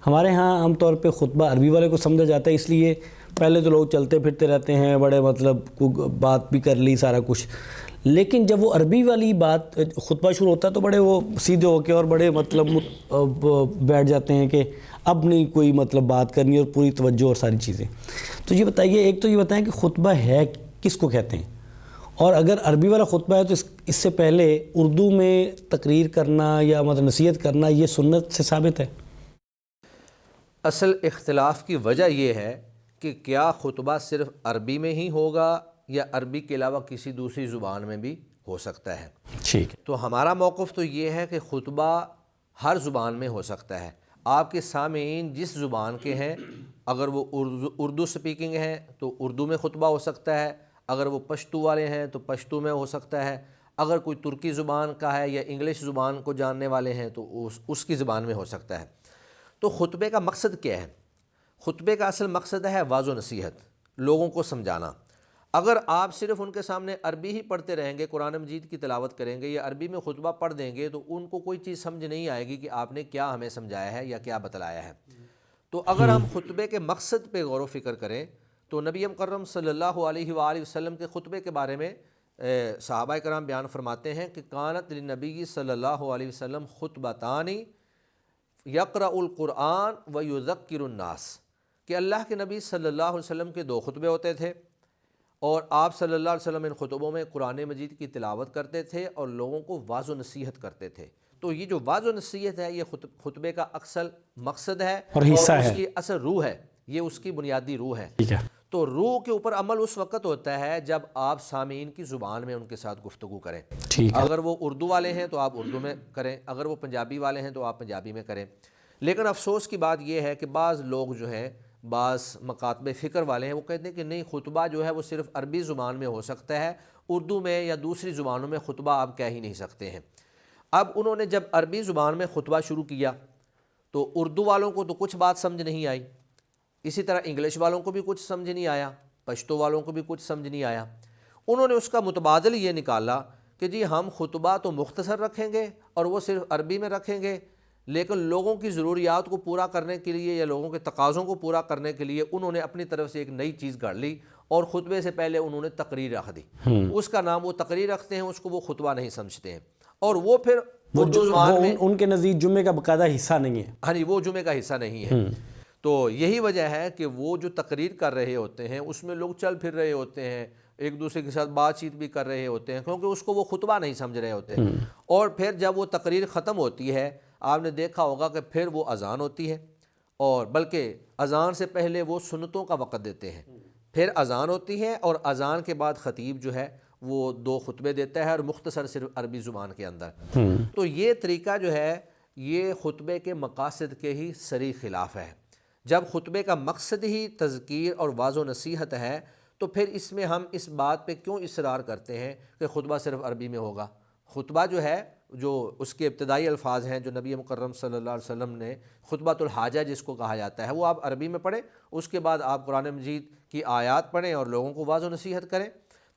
S2: ہمارے ہاں عام طور پہ خطبہ عربی والے کو سمجھا جاتا ہے، اس لیے پہلے تو لوگ چلتے پھرتے رہتے ہیں، بڑے مطلب بات بھی کر لی سارا کچھ، لیکن جب وہ عربی والی بات خطبہ شروع ہوتا ہے تو بڑے وہ سیدھے ہو کے اور بڑے مطلب بیٹھ جاتے ہیں کہ اب نہیں کوئی مطلب بات کرنی اور پوری توجہ اور ساری چیزیں. تو یہ بتائیے، ایک تو یہ بتائیں کہ خطبہ ہے کس کو کہتے ہیں، اور اگر عربی والا خطبہ ہے تو اس سے پہلے اردو میں تقریر کرنا یا مطلب نصیحت کرنا یہ سنت سے ثابت ہے؟
S3: اصل اختلاف کی وجہ یہ ہے کہ کیا خطبہ صرف عربی میں ہی ہوگا یا عربی کے علاوہ کسی دوسری زبان میں بھی ہو سکتا ہے.
S2: ٹھیک ہے.
S3: تو ہمارا موقف تو یہ ہے کہ خطبہ ہر زبان میں ہو سکتا ہے. آپ کے سامعین جس زبان کے ہیں، اگر وہ اردو سپیکنگ ہیں تو اردو میں خطبہ ہو سکتا ہے، اگر وہ پشتو والے ہیں تو پشتو میں ہو سکتا ہے، اگر کوئی ترکی زبان کا ہے یا انگلش زبان کو جاننے والے ہیں تو اس کی زبان میں ہو سکتا ہے. تو خطبے کا مقصد کیا ہے؟ خطبے کا اصل مقصد ہے واعظ و نصیحت، لوگوں کو سمجھانا. اگر آپ صرف ان کے سامنے عربی ہی پڑھتے رہیں گے، قرآن مجید کی تلاوت کریں گے یا عربی میں خطبہ پڑھ دیں گے تو ان کو کوئی چیز سمجھ نہیں آئے گی کہ آپ نے کیا ہمیں سمجھایا ہے یا کیا بتلایا ہے. تو اگر ہم خطبے کے مقصد پہ غور و فکر کریں تو نبی مکرم صلی اللہ علیہ وآلہ وسلم کے خطبے کے بارے میں صحابہ کرام بیان فرماتے ہیں کہ کانت للنبی صلی اللہ علیہ وسلم خطبتان یقرأ القرآن ویذکر الناس، کہ اللہ کے نبی صلی اللہ علیہ وسلم کے 2 خطبے ہوتے تھے اور آپ صلی اللہ علیہ وسلم ان خطبوں میں قرآن مجید کی تلاوت کرتے تھے اور لوگوں کو واعظ و نصیحت کرتے تھے. تو یہ جو واعظ و نصیحت ہے یہ خطبے کا اصل مقصد ہے
S2: اور حصہ ہے،
S3: اس کی اصل روح ہے، یہ اس کی بنیادی روح ہے.
S2: ٹھیک ہے.
S3: تو روح کے اوپر عمل اس وقت ہوتا ہے جب آپ سامعین کی زبان میں ان کے ساتھ گفتگو کریں.
S2: ٹھیک ہے.
S3: اگر وہ اردو والے ہیں تو آپ اردو میں کریں، اگر وہ پنجابی والے ہیں تو آپ پنجابی میں کریں. لیکن افسوس کی بات یہ ہے کہ بعض لوگ جو ہیں، بعض مکاتب فکر والے ہیں، وہ کہتے ہیں کہ نہیں، خطبہ جو ہے وہ صرف عربی زبان میں ہو سکتا ہے، اردو میں یا دوسری زبانوں میں خطبہ آپ کہہ ہی نہیں سکتے ہیں. اب انہوں نے جب عربی زبان میں خطبہ شروع کیا تو اردو والوں کو تو کچھ بات سمجھ نہیں آئی، اسی طرح انگلش والوں کو بھی کچھ سمجھ نہیں آیا، پشتو والوں کو بھی کچھ سمجھ نہیں آیا. انہوں نے اس کا متبادل یہ نکالا کہ جی ہم خطبہ تو مختصر رکھیں گے اور وہ صرف عربی میں رکھیں گے، لیکن لوگوں کی ضروریات کو پورا کرنے کے لیے یا لوگوں کے تقاضوں کو پورا کرنے کے لیے انہوں نے اپنی طرف سے ایک نئی چیز گھڑ لی اور خطبے سے پہلے انہوں نے تقریر رکھ دی. اس کا نام وہ تقریر رکھتے ہیں، اس کو وہ خطبہ نہیں سمجھتے ہیں، اور وہ پھر اردو زبان میں
S2: ان کے نزدیک جمعے کا باقاعدہ حصہ نہیں ہے.
S3: ہاں جی، وہ جمعے کا حصہ نہیں ہے. تو یہی وجہ ہے کہ وہ جو تقریر کر رہے ہوتے ہیں اس میں لوگ چل پھر رہے ہوتے ہیں، ایک دوسرے کے ساتھ بات چیت بھی کر رہے ہوتے ہیں، کیونکہ اس کو وہ خطبہ نہیں سمجھ رہے ہوتے. اور پھر جب وہ تقریر ختم ہوتی ہے، آپ نے دیکھا ہوگا کہ پھر وہ اذان ہوتی ہے، اور بلکہ اذان سے پہلے وہ سنتوں کا وقت دیتے ہیں. پھر اذان ہوتی ہے اور اذان کے بعد خطیب جو ہے وہ 2 خطبے دیتا ہے اور مختصر صرف عربی زبان کے اندر. تو یہ طریقہ جو ہے یہ خطبے کے مقاصد کے ہی صریح خلاف ہے. جب خطبے کا مقصد ہی تذکیر اور واعظ و نصیحت ہے تو پھر اس میں ہم اس بات پہ کیوں اصرار کرتے ہیں کہ خطبہ صرف عربی میں ہوگا؟ خطبہ جو ہے، جو اس کے ابتدائی الفاظ ہیں جو نبی مکرم صلی اللہ علیہ وسلم نے خطبۃ الحاجہ جس کو کہا جاتا ہے، وہ آپ عربی میں پڑھیں، اس کے بعد آپ قرآن مجید کی آیات پڑھیں اور لوگوں کو واعظ و نصیحت کریں.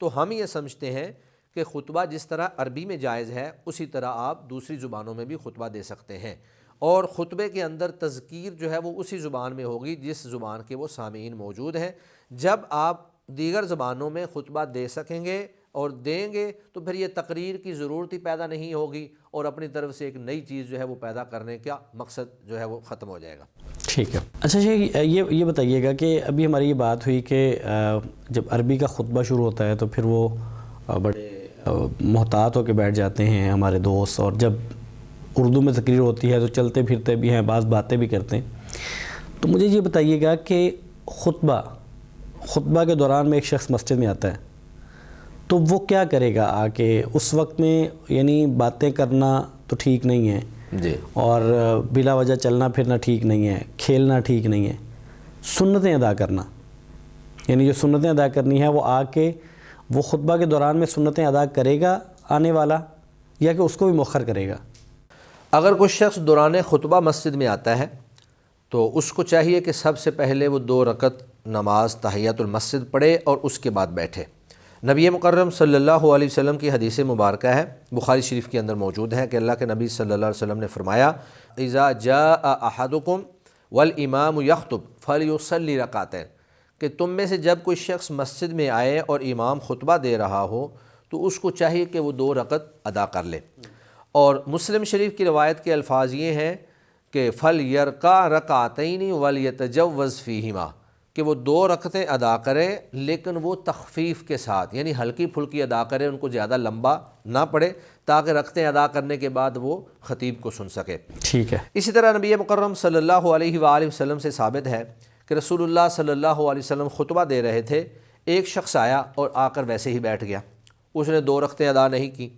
S3: تو ہم یہ سمجھتے ہیں کہ خطبہ جس طرح عربی میں جائز ہے اسی طرح آپ دوسری زبانوں میں بھی خطبہ دے سکتے ہیں، اور خطبے کے اندر تذکیر جو ہے وہ اسی زبان میں ہوگی جس زبان کے وہ سامعین موجود ہیں. جب آپ دیگر زبانوں میں خطبہ دے سکیں گے اور دیں گے تو پھر یہ تقریر کی ضرورت ہی پیدا نہیں ہوگی اور اپنی طرف سے ایک نئی چیز جو ہے وہ پیدا کرنے کا مقصد جو ہے وہ ختم ہو جائے گا.
S2: ٹھیک ہے. اچھا یہ بتائیے گا کہ ابھی ہماری یہ بات ہوئی کہ جب عربی کا خطبہ شروع ہوتا ہے تو پھر وہ بڑے محتاط ہو کے بیٹھ جاتے ہیں ہمارے دوست، اور جب اردو میں تقریر ہوتی ہے تو چلتے پھرتے بھی ہیں، بعض باتیں بھی کرتے ہیں. تو مجھے یہ بتائیے گا کہ خطبہ کے دوران میں ایک شخص مسجد میں آتا ہے تو وہ کیا کرے گا آ کے اس وقت میں؟ یعنی باتیں کرنا تو ٹھیک نہیں ہے
S3: جی،
S2: اور بلا وجہ چلنا پھرنا ٹھیک نہیں ہے، کھیلنا ٹھیک نہیں ہے. سنتیں ادا کرنا، یعنی جو سنتیں ادا کرنی ہے وہ آ کے وہ خطبہ کے دوران میں سنتیں ادا کرے گا آنے والا، یا کہ اس کو بھی مؤخر کرے گا؟
S3: اگر کوئی شخص دوران خطبہ مسجد میں آتا ہے تو اس کو چاہیے کہ سب سے پہلے وہ 2 رکعت نماز تحیۃ المسجد پڑھے اور اس کے بعد بیٹھے. نبی مکرم صلی اللہ علیہ وسلم کی حدیث مبارکہ ہے، بخاری شریف کے اندر موجود ہے کہ اللہ کے نبی صلی اللہ علیہ وسلم نے فرمایا اذا جاء احدکم والامام یخطب فلیصلی رکعتین، کہ تم میں سے جب کوئی شخص مسجد میں آئے اور امام خطبہ دے رہا ہو تو اس کو چاہیے کہ وہ 2 رکعت ادا کر لے۔ اور مسلم شریف کی روایت کے الفاظ یہ ہیں کہ فَلْيَرْكَعْ رَكْعَتَيْنِ وَلْيَتَجَوَّزْ فِيهِمَا، کہ وہ 2 رکعتیں ادا کرے لیکن وہ تخفیف کے ساتھ، یعنی ہلکی پھلکی ادا کرے، ان کو زیادہ لمبا نہ پڑے، تاکہ رکعتیں ادا کرنے کے بعد وہ خطیب کو سن سکے۔
S2: ٹھیک ہے۔
S3: اسی طرح نبی مکرم صلی اللہ علیہ وآلہ وسلم سے ثابت ہے کہ رسول اللہ صلی اللہ علیہ وسلم خطبہ دے رہے تھے، ایک شخص آیا اور آ کر ویسے ہی بیٹھ گیا، اس نے 2 رکعتیں ادا نہیں کی،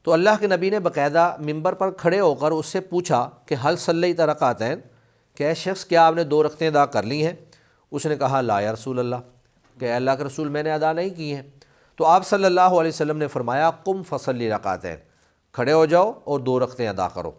S3: تو اللہ کے نبی نے باقاعدہ ممبر پر کھڑے ہو کر اس سے پوچھا کہ حل صلیت رکعتین، کہ اے شخص کیا آپ نے 2 رکعتیں ادا کر لی ہیں؟ اس نے کہا لا یا رسول اللہ، کہ اے اللہ کے رسول میں نے ادا نہیں کی ہیں۔ تو آپ صلی اللہ علیہ وسلم نے فرمایا قم فصلی رکعتین، کھڑے ہو جاؤ اور 2 رکعتیں ادا کرو۔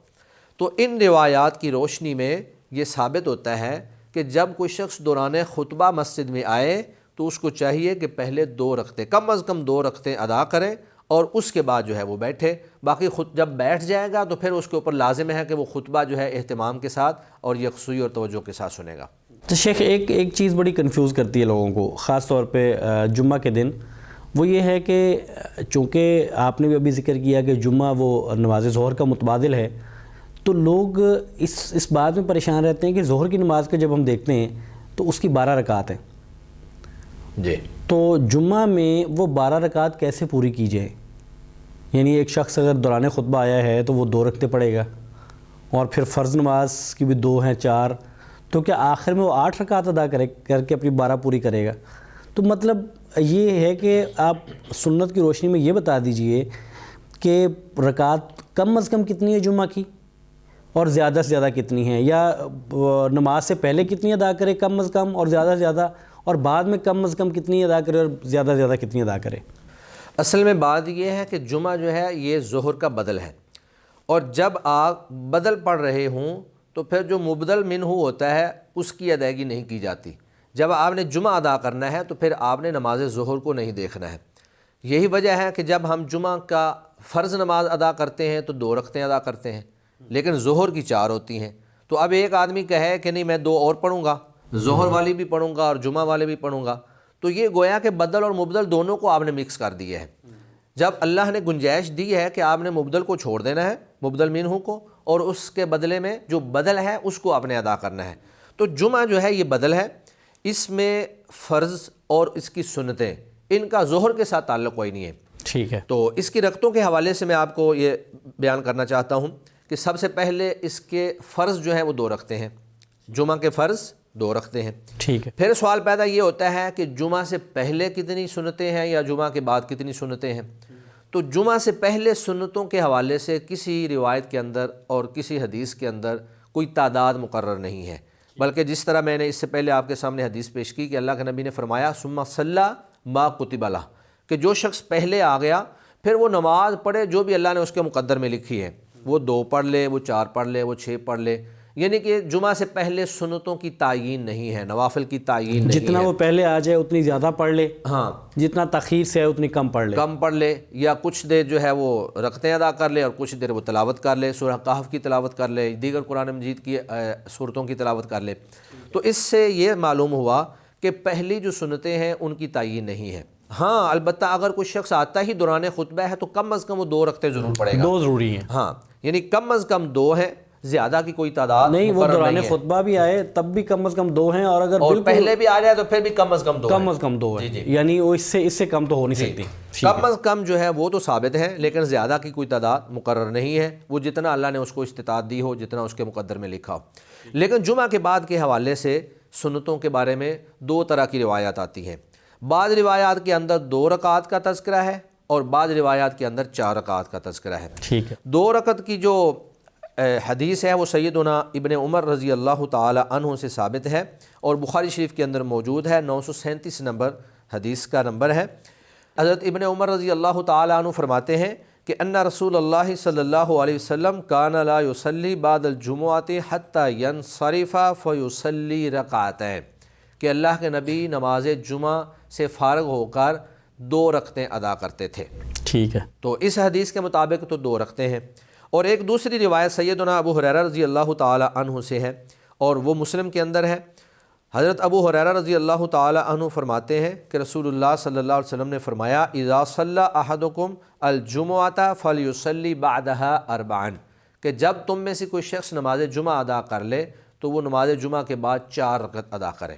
S3: تو ان روایات کی روشنی میں یہ ثابت ہوتا ہے کہ جب کوئی شخص دوران خطبہ مسجد میں آئے تو اس کو چاہیے کہ پہلے 2 رکعتیں، کم از کم 2 رکعتیں ادا کریں، اور اس کے بعد جو ہے وہ بیٹھے۔ باقی جب بیٹھ جائے گا تو پھر اس کے اوپر لازم ہے کہ وہ خطبہ جو ہے اہتمام کے ساتھ اور یکسوئی اور توجہ کے ساتھ سنے گا۔
S2: تو شیخ ایک چیز بڑی کنفیوز کرتی ہے لوگوں کو، خاص طور پہ جمعہ کے دن، وہ یہ ہے کہ چونکہ آپ نے بھی ابھی ذکر کیا کہ جمعہ وہ نماز ظہر کا متبادل ہے، تو لوگ اس بات میں پریشان رہتے ہیں کہ ظہر کی نماز کا جب ہم دیکھتے ہیں تو اس کی 12 رکعت ہیں
S3: جی،
S2: تو جمعہ میں وہ 12 رکعت کیسے پوری کی جائے؟ یعنی ایک شخص اگر دوران خطبہ آیا ہے تو وہ 2 رکعتیں پڑھے گا، اور پھر فرض نماز کی بھی 2 ہیں 4، تو کیا آخر میں وہ 8 رکعت ادا کر کے اپنی 12 پوری کرے گا؟ تو مطلب یہ ہے کہ آپ سنت کی روشنی میں یہ بتا دیجئے کہ رکعت کم از کم کتنی ہے جمعہ کی، اور زیادہ سے زیادہ کتنی ہیں، یا نماز سے پہلے کتنی ادا کرے کم از کم اور زیادہ سے زیادہ، اور بعد میں کم از کم کتنی ادا کرے اور زیادہ سے زیادہ کتنی ادا کرے؟
S3: اصل میں بات یہ ہے کہ جمعہ جو ہے یہ ظہر کا بدل ہے، اور جب آپ بدل پڑھ رہے ہوں تو پھر جو مبدل منہ ہوتا ہے اس کی ادائیگی نہیں کی جاتی۔ جب آپ نے جمعہ ادا کرنا ہے تو پھر آپ نے نماز ظہر کو نہیں دیکھنا ہے۔ یہی وجہ ہے کہ جب ہم جمعہ کا فرض نماز ادا کرتے ہیں تو 2 رکعتیں ادا کرتے ہیں، لیکن ظہر کی 4 ہوتی ہیں۔ تو اب ایک آدمی کہے کہ نہیں میں 2 اور پڑھوں گا، ظہر والی بھی پڑھوں گا اور جمعہ والے بھی پڑھوں گا، تو یہ گویا کہ بدل اور مبدل دونوں کو آپ نے مکس کر دیا ہے۔ جب اللہ نے گنجائش دی ہے کہ آپ نے مبدل کو چھوڑ دینا ہے، مبدل منہ کو، اور اس کے بدلے میں جو بدل ہے اس کو آپ نے ادا کرنا ہے، تو جمعہ جو ہے یہ بدل ہے، اس میں فرض اور اس کی سنتیں ان کا ظہر کے ساتھ تعلق کوئی نہیں ہے۔
S2: ٹھیک ہے۔
S3: تو اس کی رکعتوں کے حوالے سے میں آپ کو یہ بیان کرنا چاہتا ہوں کہ سب سے پہلے اس کے فرض جو ہیں وہ 2 رکعتیں ہیں، جمعہ کے فرض 2 رکعتیں ہیں۔
S2: ٹھیک ہے۔
S3: پھر سوال پیدا یہ ہوتا ہے کہ جمعہ سے پہلے کتنی سنتیں ہیں یا جمعہ کے بعد کتنی سنتیں ہیں؟ تو جمعہ سے پہلے سنتوں کے حوالے سے کسی روایت کے اندر اور کسی حدیث کے اندر کوئی تعداد مقرر نہیں ہے، بلکہ جس طرح میں نے اس سے پہلے آپ کے سامنے حدیث پیش کی کہ اللہ کے نبی نے فرمایا ثم صلی ما کتب لہ، کہ جو شخص پہلے آ گیا پھر وہ نماز پڑھے جو بھی اللہ نے اس کے مقدر میں لکھی ہے، وہ 2 پڑھ لے، وہ 4 پڑھ لے، وہ 6 پڑھ لے، یعنی کہ جمعہ سے پہلے سنتوں کی تعیین نہیں ہے، نوافل کی تعیین نہیں ہے۔
S2: جتنا وہ پہلے آ جائے اتنی زیادہ پڑھ لے،
S3: ہاں،
S2: جتنا تاخیر سے ہے اتنی کم پڑھ لے،
S3: یا کچھ دیر جو ہے وہ رکعتیں ادا کر لے اور کچھ دیر وہ تلاوت کر لے، سورہ کہف کی تلاوت کر لے، دیگر قرآن مجید کی صورتوں کی تلاوت کر لے۔ تو اس سے یہ معلوم ہوا کہ پہلی جو سنتیں ہیں ان کی تعیین نہیں ہے۔ ہاں البتہ اگر کوئی شخص آتا ہی دوران خطبہ ہے تو کم از کم وہ 2 رکعتیں ضرور پڑھے گا،
S2: 2 ضروری ہیں۔
S3: ہاں، یعنی کم از کم 2 ہیں، زیادہ کی کوئی تعداد
S2: نہیں، وہ
S3: مقرر
S2: دوران
S3: نہیں ہے۔
S2: خطبہ بھی آئے تب بھی کم از کم 2 ہیں، اور اگر
S3: اور
S2: بالکل
S3: پہلے بھی آ جائے تو پھر بھی کم از کم 2
S2: کم از کم 2 ہیں، یعنی وہ اس سے کم تو ہو نہیں سکتی۔
S3: کم از کم جو ہے وہ تو ثابت ہے، لیکن زیادہ کی کوئی تعداد مقرر نہیں ہے، وہ جتنا اللہ نے اس کو استطاعت دی ہو، جتنا اس کے مقدر میں لکھا ہو۔ لیکن جمعہ کے بعد کے حوالے سے سنتوں کے بارے میں 2 طرح کی روایات آتی ہیں۔ بعض روایات کے اندر 2 رکعات کا تذکرہ ہے اور بعض روایات کے اندر 4 رکعات کا تذکرہ ہے۔
S2: ٹھیک ہے۔
S3: 2 رکعت کی جو حدیث ہے وہ سیدنا ابن عمر رضی اللہ تعالی عنہ سے ثابت ہے اور بخاری شریف کے اندر موجود ہے، 937 نمبر حدیث کا نمبر ہے۔ حضرت ابن عمر رضی اللہ تعالی عنہ فرماتے ہیں کہ ان رسول اللہ صلی اللہ علیہ وسلم کان لا یصلی بعد الجمعۃ حتی ینصرف فیصلی رکعتین، کہ اللہ کے نبی نماز جمعہ سے فارغ ہو کر 2 رکعتیں ادا کرتے تھے۔
S2: ٹھیک ہے۔
S3: تو اس حدیث کے مطابق تو 2 رکعتیں ہیں۔ اور ایک دوسری روایت سیدنا ابو ہریرہ رضی اللہ تعالی عنہ سے ہے اور وہ مسلم کے اندر ہے۔ حضرت ابو ہریرہ رضی اللہ تعالی عنہ فرماتے ہیں کہ رسول اللہ صلی اللہ علیہ وسلم نے فرمایا اذا صلی احدکم الجمعۃ فلیصلی بعدها اربعا، کہ جب تم میں سے کوئی شخص نماز جمعہ ادا کر لے تو وہ نماز جمعہ کے بعد 4 رکعت ادا کرے۔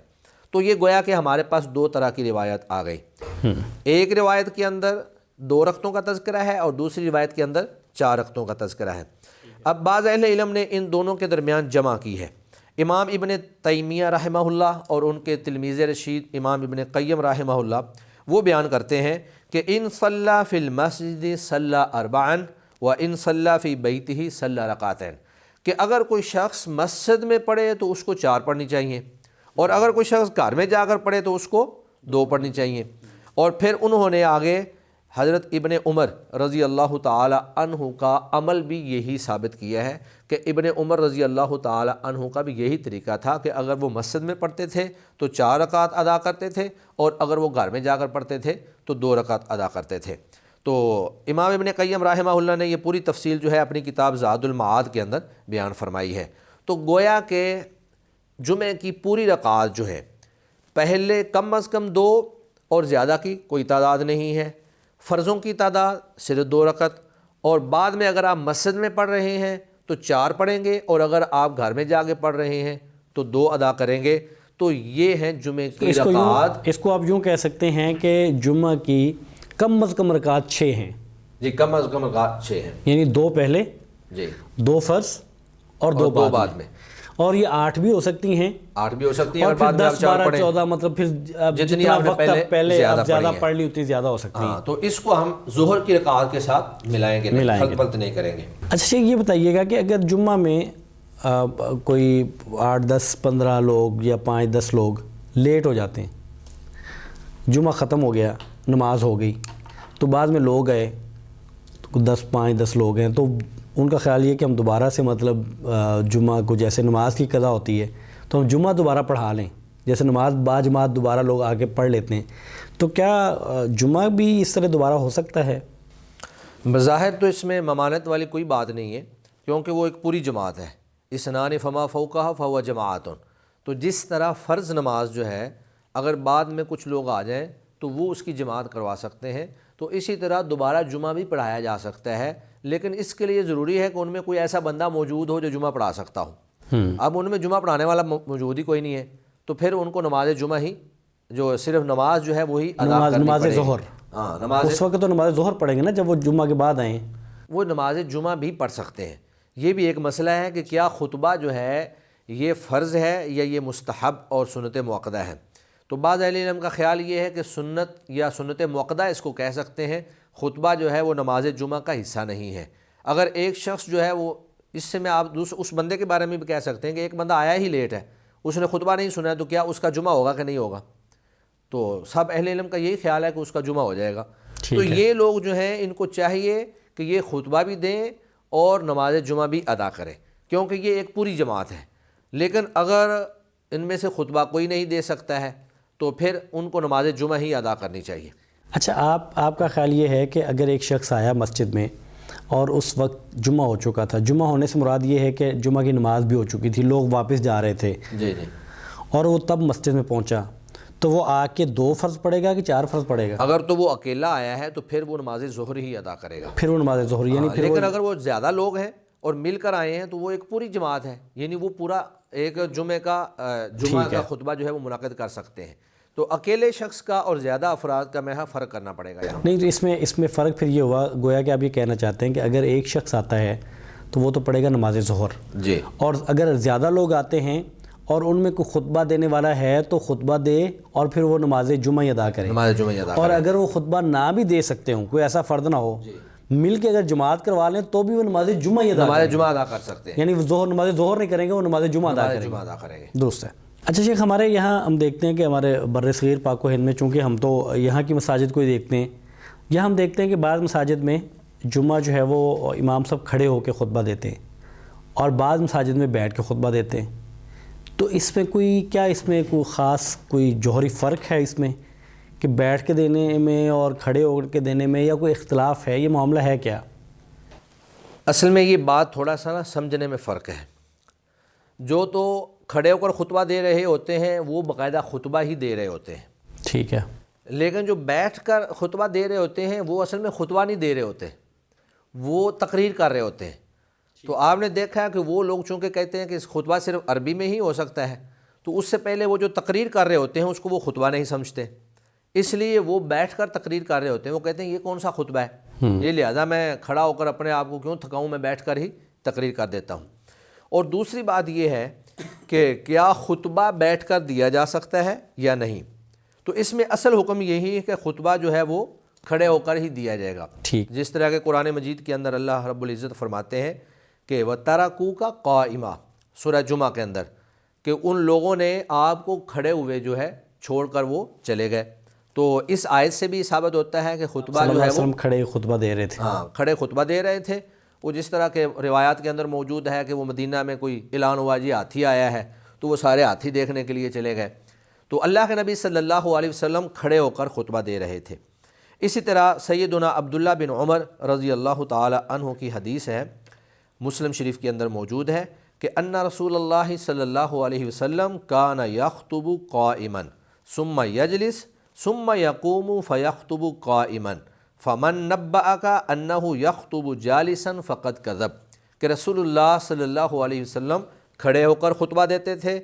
S3: تو یہ گویا کہ ہمارے پاس 2 طرح کی روایت آ گئی، ایک روایت کے اندر 2 رکعتوں کا تذکرہ ہے اور دوسری روایت کے اندر 4 رکعتوں کا تذکرہ ہے۔ اب بعض اہل علم نے ان دونوں کے درمیان جمع کی ہے۔ امام ابن تیمیہ رحمہ اللہ اور ان کے تلمیذ رشید امام ابن قیم رحمہ اللہ وہ بیان کرتے ہیں کہ ان صلی فی المسجد صلی اربعا و ان صلی فی بیتہ صلی رکعتین، کہ اگر کوئی شخص مسجد میں پڑھے تو اس کو 4 پڑھنی چاہیے، اور اگر کوئی شخص گھر میں جا کر پڑھے تو اس کو 2 پڑھنی چاہیے۔ اور پھر انہوں نے آگے حضرت ابن عمر رضی اللہ تعالی عنہ کا عمل بھی یہی ثابت کیا ہے کہ ابن عمر رضی اللہ تعالی عنہ کا بھی یہی طریقہ تھا کہ اگر وہ مسجد میں پڑھتے تھے تو 4 رکعت ادا کرتے تھے، اور اگر وہ گھر میں جا کر پڑھتے تھے تو 2 رکعت ادا کرتے تھے۔ تو امام ابن قیم رحمہ اللہ نے یہ پوری تفصیل جو ہے اپنی کتاب زاد المعاد کے اندر بیان فرمائی ہے۔ تو گویا کہ جمعہ کی پوری رکعات جو ہے پہلے کم از کم 2 اور زیادہ کی کوئی تعداد نہیں ہے، فرضوں کی تعداد صرف 2 رکعت، اور بعد میں اگر آپ مسجد میں پڑھ رہے ہیں تو 4 پڑھیں گے، اور اگر آپ گھر میں جا کے پڑھ رہے ہیں تو 2 ادا کریں گے۔ تو یہ ہیں جمعہ کی رکعات۔
S2: اس کو آپ یوں کہہ سکتے ہیں کہ جمعہ کی کم از کم رکعات 6 ہیں۔
S3: جی، کم از کم رکعات 6 ہیں،
S2: یعنی 2 پہلے،
S3: جی
S2: 2 فرض اور 2 بعد میں، اور یہ 8 بھی ہو سکتی ہیں،
S3: 8 بھی ہو سکتی ہیں،
S2: اور
S3: اور بعد
S2: پھر
S3: میں آپ
S2: 10
S3: 4
S2: 12
S3: پڑھیں،
S2: 14 مطلب پھر
S3: جتنی
S2: جتنا
S3: آپ نے
S2: وقت پہلے
S3: زیادہ
S2: زیادہ
S3: پڑھی
S2: پڑھ لی اتنی زیادہ ہو سکتی ہیں۔
S3: تو اس کو ہم ظہر کی رکعات کے ساتھ ملائیں گے، خلط پلط نہیں کریں گے۔
S2: اچھا شیخ یہ بتائیے گا کہ اگر جمعہ میں کوئی 8 10 15 لوگ یا 5 10 لوگ لیٹ ہو جاتے ہیں، جمعہ ختم ہو گیا، نماز ہو گئی، تو بعد میں لوگ گئے، 5 10 لوگ ہیں، تو ان کا خیال یہ کہ ہم دوبارہ سے مطلب جمعہ کو جیسے نماز کی قضا ہوتی ہے تو ہم جمعہ دوبارہ پڑھا لیں، جیسے نماز باجماعت دوبارہ لوگ آ کے پڑھ لیتے ہیں، تو کیا جمعہ بھی اس طرح دوبارہ ہو سکتا ہے؟
S3: بظاہر تو اس میں ممانعت والی کوئی بات نہیں ہے، کیونکہ وہ ایک پوری جماعت ہے، اسنان فما فوقہ فہو جماعت۔ تو جس طرح فرض نماز جو ہے اگر بعد میں کچھ لوگ آ جائیں تو وہ اس کی جماعت کروا سکتے ہیں، تو اسی طرح دوبارہ جمعہ بھی پڑھایا جا سکتا ہے، لیکن اس کے لیے ضروری ہے کہ ان میں کوئی ایسا بندہ موجود ہو جو جمعہ پڑھا سکتا ہو۔ اب ان میں جمعہ پڑھانے والا موجود ہی کوئی نہیں ہے، تو پھر ان کو نماز جمعہ ہی جو صرف نماز جو ہے وہی ادا کرنی
S2: نماز
S3: پڑے گی۔
S2: ظہر،
S3: ہاں، نماز
S2: اس وقت تو نماز ظہر پڑھیں گے نا جب وہ جمعہ کے بعد آئیں،
S3: وہ نماز جمعہ بھی پڑھ سکتے ہیں۔ یہ بھی ایک مسئلہ ہے کہ کیا خطبہ جو ہے یہ فرض ہے یا یہ مستحب اور سنت موقدہ ہے۔ تو بعض اہل علم کا خیال یہ ہے کہ سنت یا سنت موقدہ اس کو کہہ سکتے ہیں، خطبہ جو ہے وہ نماز جمعہ کا حصہ نہیں ہے۔ اگر ایک شخص جو ہے وہ، اس سے میں آپ اس بندے کے بارے میں بھی کہہ سکتے ہیں کہ ایک بندہ آیا ہی لیٹ ہے، اس نے خطبہ نہیں سنا ہے، تو کیا اس کا جمعہ ہوگا کہ نہیں ہوگا؟ تو سب اہل علم کا یہی خیال ہے کہ اس کا جمعہ ہو جائے گا۔ تو یہ لوگ جو ہیں ان کو چاہیے کہ یہ خطبہ بھی دیں اور نماز جمعہ بھی ادا کریں، کیونکہ یہ ایک پوری جماعت ہے۔ لیکن اگر ان میں سے خطبہ کوئی نہیں دے سکتا ہے تو پھر ان کو نماز جمعہ ہی ادا کرنی چاہیے۔
S2: اچھا آپ کا خیال یہ ہے کہ اگر ایک شخص آیا مسجد میں اور اس وقت جمعہ ہو چکا تھا، جمعہ ہونے سے مراد یہ ہے کہ جمعہ کی نماز بھی ہو چکی تھی، لوگ واپس جا رہے تھے،
S3: جی جی،
S2: اور وہ تب مسجد میں پہنچا، تو وہ آ کے 2 فرض پڑھے گا کہ 4 فرض پڑھے گا؟
S3: اگر تو وہ اکیلا آیا ہے تو پھر وہ نماز ظہر ہی ادا کرے گا،
S2: پھر وہ نماز ظہر، یعنی پھر
S3: لیکن اگر وہ زیادہ لوگ ہیں اور مل کر آئے ہیں تو وہ ایک پوری جماعت ہے، یعنی وہ پورا ایک جمعہ کا خطبہ جو ہے وہ منعقد کر سکتے ہیں۔ تو اکیلے شخص کا اور زیادہ افراد کا میں فرق کرنا پڑے گا یہاں۔
S2: نہیں، تو اس میں فرق پھر یہ ہوا، گویا کہ آپ یہ کہنا چاہتے ہیں کہ اگر ایک شخص آتا ہے تو وہ تو پڑھے گا نماز ظہر،
S3: جی،
S2: اور اگر زیادہ لوگ آتے ہیں اور ان میں کوئی خطبہ دینے والا ہے تو خطبہ دے اور پھر وہ نماز جمعہ ادا کرے،
S3: نماز جمعہ ادا
S2: اور اگر وہ خطبہ نہ بھی دے سکتے ہوں، کوئی ایسا فرد نہ ہو، مل کے اگر جماعت کروا لیں تو بھی وہ نماز جمعہ
S3: ادا کر سکتے ہیں،
S2: یعنی نماز ظہر نہیں کریں گے، وہ نماز جمعہ ادا کریں گے۔ درست ہے۔ اچھا شیخ، ہمارے یہاں ہم دیکھتے ہیں کہ ہمارے بر صغیر پاک و ہند میں، چونکہ ہم تو یہاں کی مساجد کو ہی دیکھتے ہیں، یہاں ہم دیکھتے ہیں کہ بعض مساجد میں جمعہ جو ہے وہ امام صاحب کھڑے ہو کے خطبہ دیتے ہیں اور بعض مساجد میں بیٹھ کے خطبہ دیتے ہیں، تو اس میں کوئی خاص کوئی جوہری فرق ہے اس میں کہ بیٹھ کے دینے میں اور کھڑے ہو کے دینے میں، یا کوئی اختلاف ہے؟ یہ معاملہ ہے کیا؟
S3: اصل میں یہ بات تھوڑا سا سمجھنے میں فرق ہے۔ جو تو کھڑے ہو کر خطبہ دے رہے ہوتے ہیں وہ باقاعدہ خطبہ ہی دے رہے ہوتے ہیں،
S2: ٹھیک ہے،
S3: لیکن جو بیٹھ کر خطبہ دے رہے ہوتے ہیں وہ اصل میں خطبہ نہیں دے رہے ہوتے، وہ تقریر کر رہے ہوتے ہیں۔ تو آپ نے دیکھا ہے کہ وہ لوگ چونکہ کہتے ہیں کہ خطبہ صرف عربی میں ہی ہو سکتا ہے، تو اس سے پہلے وہ جو تقریر کر رہے ہوتے ہیں اس کو وہ خطبہ نہیں سمجھتے، اس لیے وہ بیٹھ کر تقریر کر رہے ہوتے ہیں، وہ کہتے ہیں یہ کون سا خطبہ ہے، یہ لہذا میں کھڑا ہو کر اپنے آپ کو کیوں تھکاؤں، میں بیٹھ کر ہی تقریر کر دیتا ہوں۔ اور دوسری بات یہ ہے کہ کیا خطبہ بیٹھ کر دیا جا سکتا ہے یا نہیں، تو اس میں اصل حکم یہی ہے کہ خطبہ جو ہے وہ کھڑے ہو کر ہی دیا جائے گا،
S2: ٹھیک،
S3: جس طرح کہ قرآن مجید کے اندر اللہ رب العزت فرماتے ہیں کہ وَتَرَكُوكَ قَائِمًا، سورہ جمعہ کے اندر، کہ ان لوگوں نے آپ کو کھڑے ہوئے جو ہے چھوڑ کر وہ چلے گئے۔ تو اس آیت سے بھی ثابت ہوتا ہے کہ خطبہ
S2: صلی اللہ
S3: جو ہے
S2: علیہ وسلم کھڑے خطبہ دے رہے تھے،
S3: ہاں کھڑے خطبہ دے رہے تھے۔ وہ جس طرح کے روایات کے اندر موجود ہے کہ وہ مدینہ میں کوئی اعلان ہوا جی ہاتھی آیا ہے، تو وہ سارے ہاتھی دیکھنے کے لیے چلے گئے، تو اللہ کے نبی صلی اللہ علیہ وسلم کھڑے ہو کر خطبہ دے رہے تھے۔ اسی طرح سیدنا عبداللہ بن عمر رضی اللہ تعالی عنہ کی حدیث ہے، مسلم شریف کے اندر موجود ہے کہ ان رسول اللہ صلی اللہ علیہ وسلم کان یخطب قائما ثم یجلس ثم یقوم فیخطب قائما فمن نبأک انہ یخطب جالسا فقد کذب، کہ رسول اللہ صلی اللہ علیہ وسلم کھڑے ہو کر خطبہ دیتے تھے،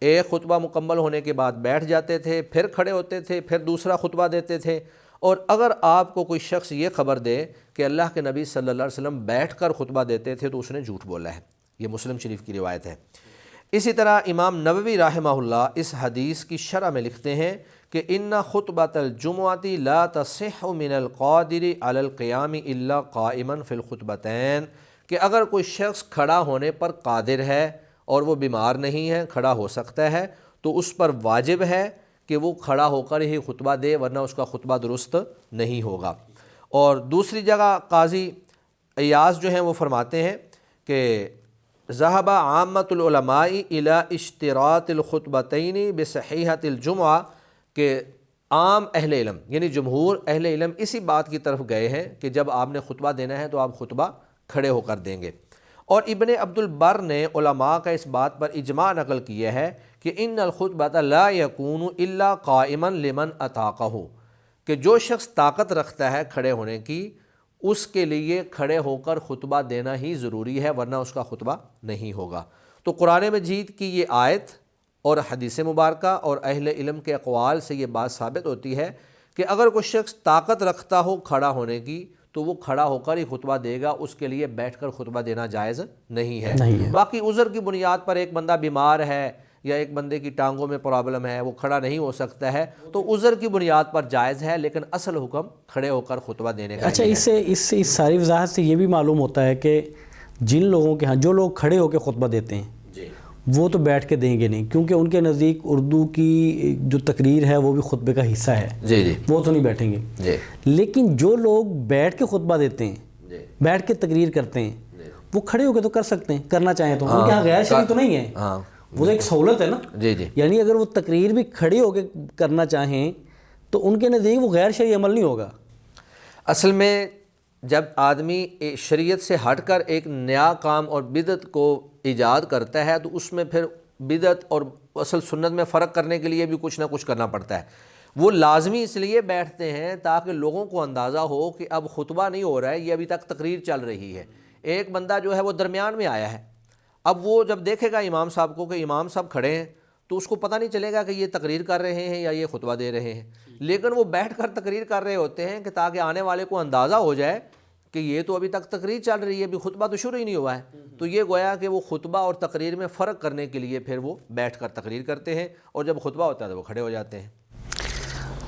S3: ایک خطبہ مکمل ہونے کے بعد بیٹھ جاتے تھے، پھر کھڑے ہوتے تھے، پھر دوسرا خطبہ دیتے تھے، اور اگر آپ کو کوئی شخص یہ خبر دے کہ اللہ کے نبی صلی اللہ علیہ وسلم بیٹھ کر خطبہ دیتے تھے تو اس نے جھوٹ بولا ہے۔ یہ مسلم شریف کی روایت ہے۔ اسی طرح امام نووی رحمہ اللہ اس حدیث کی شرح میں لکھتے ہیں کہ ان خطبۃ الجمعۃ لا تصح من القادر علی القیام الا قائما فی الخطبتین، کہ اگر کوئی شخص کھڑا ہونے پر قادر ہے اور وہ بیمار نہیں ہے، کھڑا ہو سکتا ہے، تو اس پر واجب ہے کہ وہ کھڑا ہو کر ہی خطبہ دے، ورنہ اس کا خطبہ درست نہیں ہوگا۔ اور دوسری جگہ قاضی ایاز جو ہیں وہ فرماتے ہیں کہ ذهب عامۃ العلماء الى اشتراط الخطبتین بصحیحۃ الجمعہ، کہ عام اہل علم یعنی جمہور اہل علم اسی بات کی طرف گئے ہیں کہ جب آپ نے خطبہ دینا ہے تو آپ خطبہ کھڑے ہو کر دیں گے۔ اور ابن عبد البر نے علماء کا اس بات پر اجماع نقل کیا ہے کہ ان الخطبۃ لا یکون الا قائما لمن اطاقہ، کہ جو شخص طاقت رکھتا ہے کھڑے ہونے کی اس کے لیے کھڑے ہو کر خطبہ دینا ہی ضروری ہے، ورنہ اس کا خطبہ نہیں ہوگا۔ تو قرآن مجید کی یہ آیت اور حدیث مبارکہ اور اہل علم کے اقوال سے یہ بات ثابت ہوتی ہے کہ اگر کوئی شخص طاقت رکھتا ہو کھڑا ہونے کی تو وہ کھڑا ہو کر ہی خطبہ دے گا، اس کے لیے بیٹھ کر خطبہ دینا جائز نہیں ہے۔ باقی عذر کی بنیاد پر ایک بندہ بیمار ہے یا ایک بندے کی ٹانگوں میں پرابلم ہے، وہ کھڑا نہیں ہو سکتا ہے، تو عذر کی بنیاد پر جائز ہے، لیکن اصل حکم کھڑے ہو کر خطبہ دینے کا۔
S2: اچھا، اس ساری وضاحت سے یہ بھی معلوم ہوتا ہے کہ جن لوگوں کے ہاں جو لوگ کھڑے ہو کے خطبہ دیتے ہیں وہ تو بیٹھ کے دیں گے نہیں، کیونکہ ان کے نزدیک اردو کی جو تقریر ہے وہ بھی خطبے کا حصہ ہے، وہ تو نہیں بیٹھیں گے۔ لیکن جو لوگ بیٹھ کے خطبہ دیتے ہیں، بیٹھ کے تقریر کرتے ہیں، وہ کھڑے ہو کے تو کر سکتے ہیں، کرنا چاہیں تو، ان کے یہاں غیر شرعی تو نہیں ہے، وہ تو ایک سہولت ہے نا۔ یعنی اگر وہ تقریر بھی کھڑے ہو کے کرنا چاہیں تو ان کے نزدیک وہ غیر شرعی عمل نہیں ہوگا۔
S3: اصل میں جب آدمی شریعت سے ہٹ کر ایک نیا کام اور بدعت کو ایجاد کرتا ہے تو اس میں پھر بدعت اور اصل سنت میں فرق کرنے کے لیے بھی کچھ نہ کچھ کرنا پڑتا ہے۔ وہ لازمی اس لیے بیٹھتے ہیں تاکہ لوگوں کو اندازہ ہو کہ اب خطبہ نہیں ہو رہا ہے، یہ ابھی تک تقریر چل رہی ہے۔ ایک بندہ جو ہے وہ درمیان میں آیا ہے، اب وہ جب دیکھے گا امام صاحب کو کہ امام صاحب کھڑے ہیں تو اس کو پتہ نہیں چلے گا کہ یہ تقریر کر رہے ہیں یا یہ خطبہ دے رہے ہیں، لیکن وہ بیٹھ کر تقریر کر رہے ہوتے ہیں کہ تاکہ آنے والے کو اندازہ ہو جائے کہ یہ تو ابھی تک تقریر چل رہی ہے، ابھی خطبہ تو شروع ہی نہیں ہوا ہے۔ تو یہ گویا کہ وہ خطبہ اور تقریر میں فرق کرنے کے لیے پھر وہ بیٹھ کر تقریر کرتے ہیں، اور جب خطبہ ہوتا ہے تو وہ کھڑے ہو جاتے ہیں۔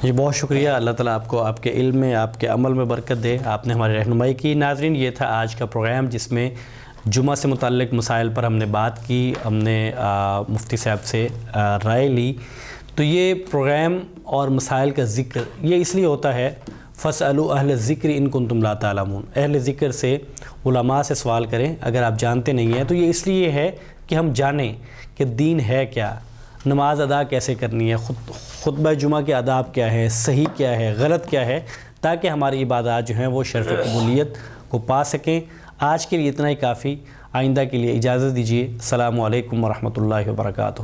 S2: جی بہت شکریہ، اللہ تعالیٰ آپ کو آپ کے علم میں، آپ کے عمل میں برکت دے، آپ نے ہماری رہنمائی کی۔ ناظرین، یہ تھا آج کا پروگرام جس میں جمعہ سے متعلق مسائل پر ہم نے بات کی، ہم نے مفتی صاحب سے رائے لی۔ تو یہ پروگرام اور مسائل کا ذکر یہ اس لیے ہوتا ہے، فَاسْأَلُوا أَهْلَ الذِّكْرِ إِن كُنتُمْ لَا تَعْلَمُونَ، اہل ذکر سے، علماء سے سوال کریں اگر آپ جانتے نہیں ہیں۔ تو یہ اس لیے ہے کہ ہم جانیں کہ دین ہے کیا، نماز ادا کیسے کرنی ہے، خطبہ جمعہ کے آداب کیا ہے، صحیح کیا ہے، غلط کیا ہے، تاکہ ہماری عبادات جو ہیں وہ شرف قبولیت کو پا سکیں۔ آج کے لیے اتنا ہی کافی۔ آئندہ کے لیے اجازت دیجیے۔ السلام علیکم ورحمۃ اللہ وبرکاتہ۔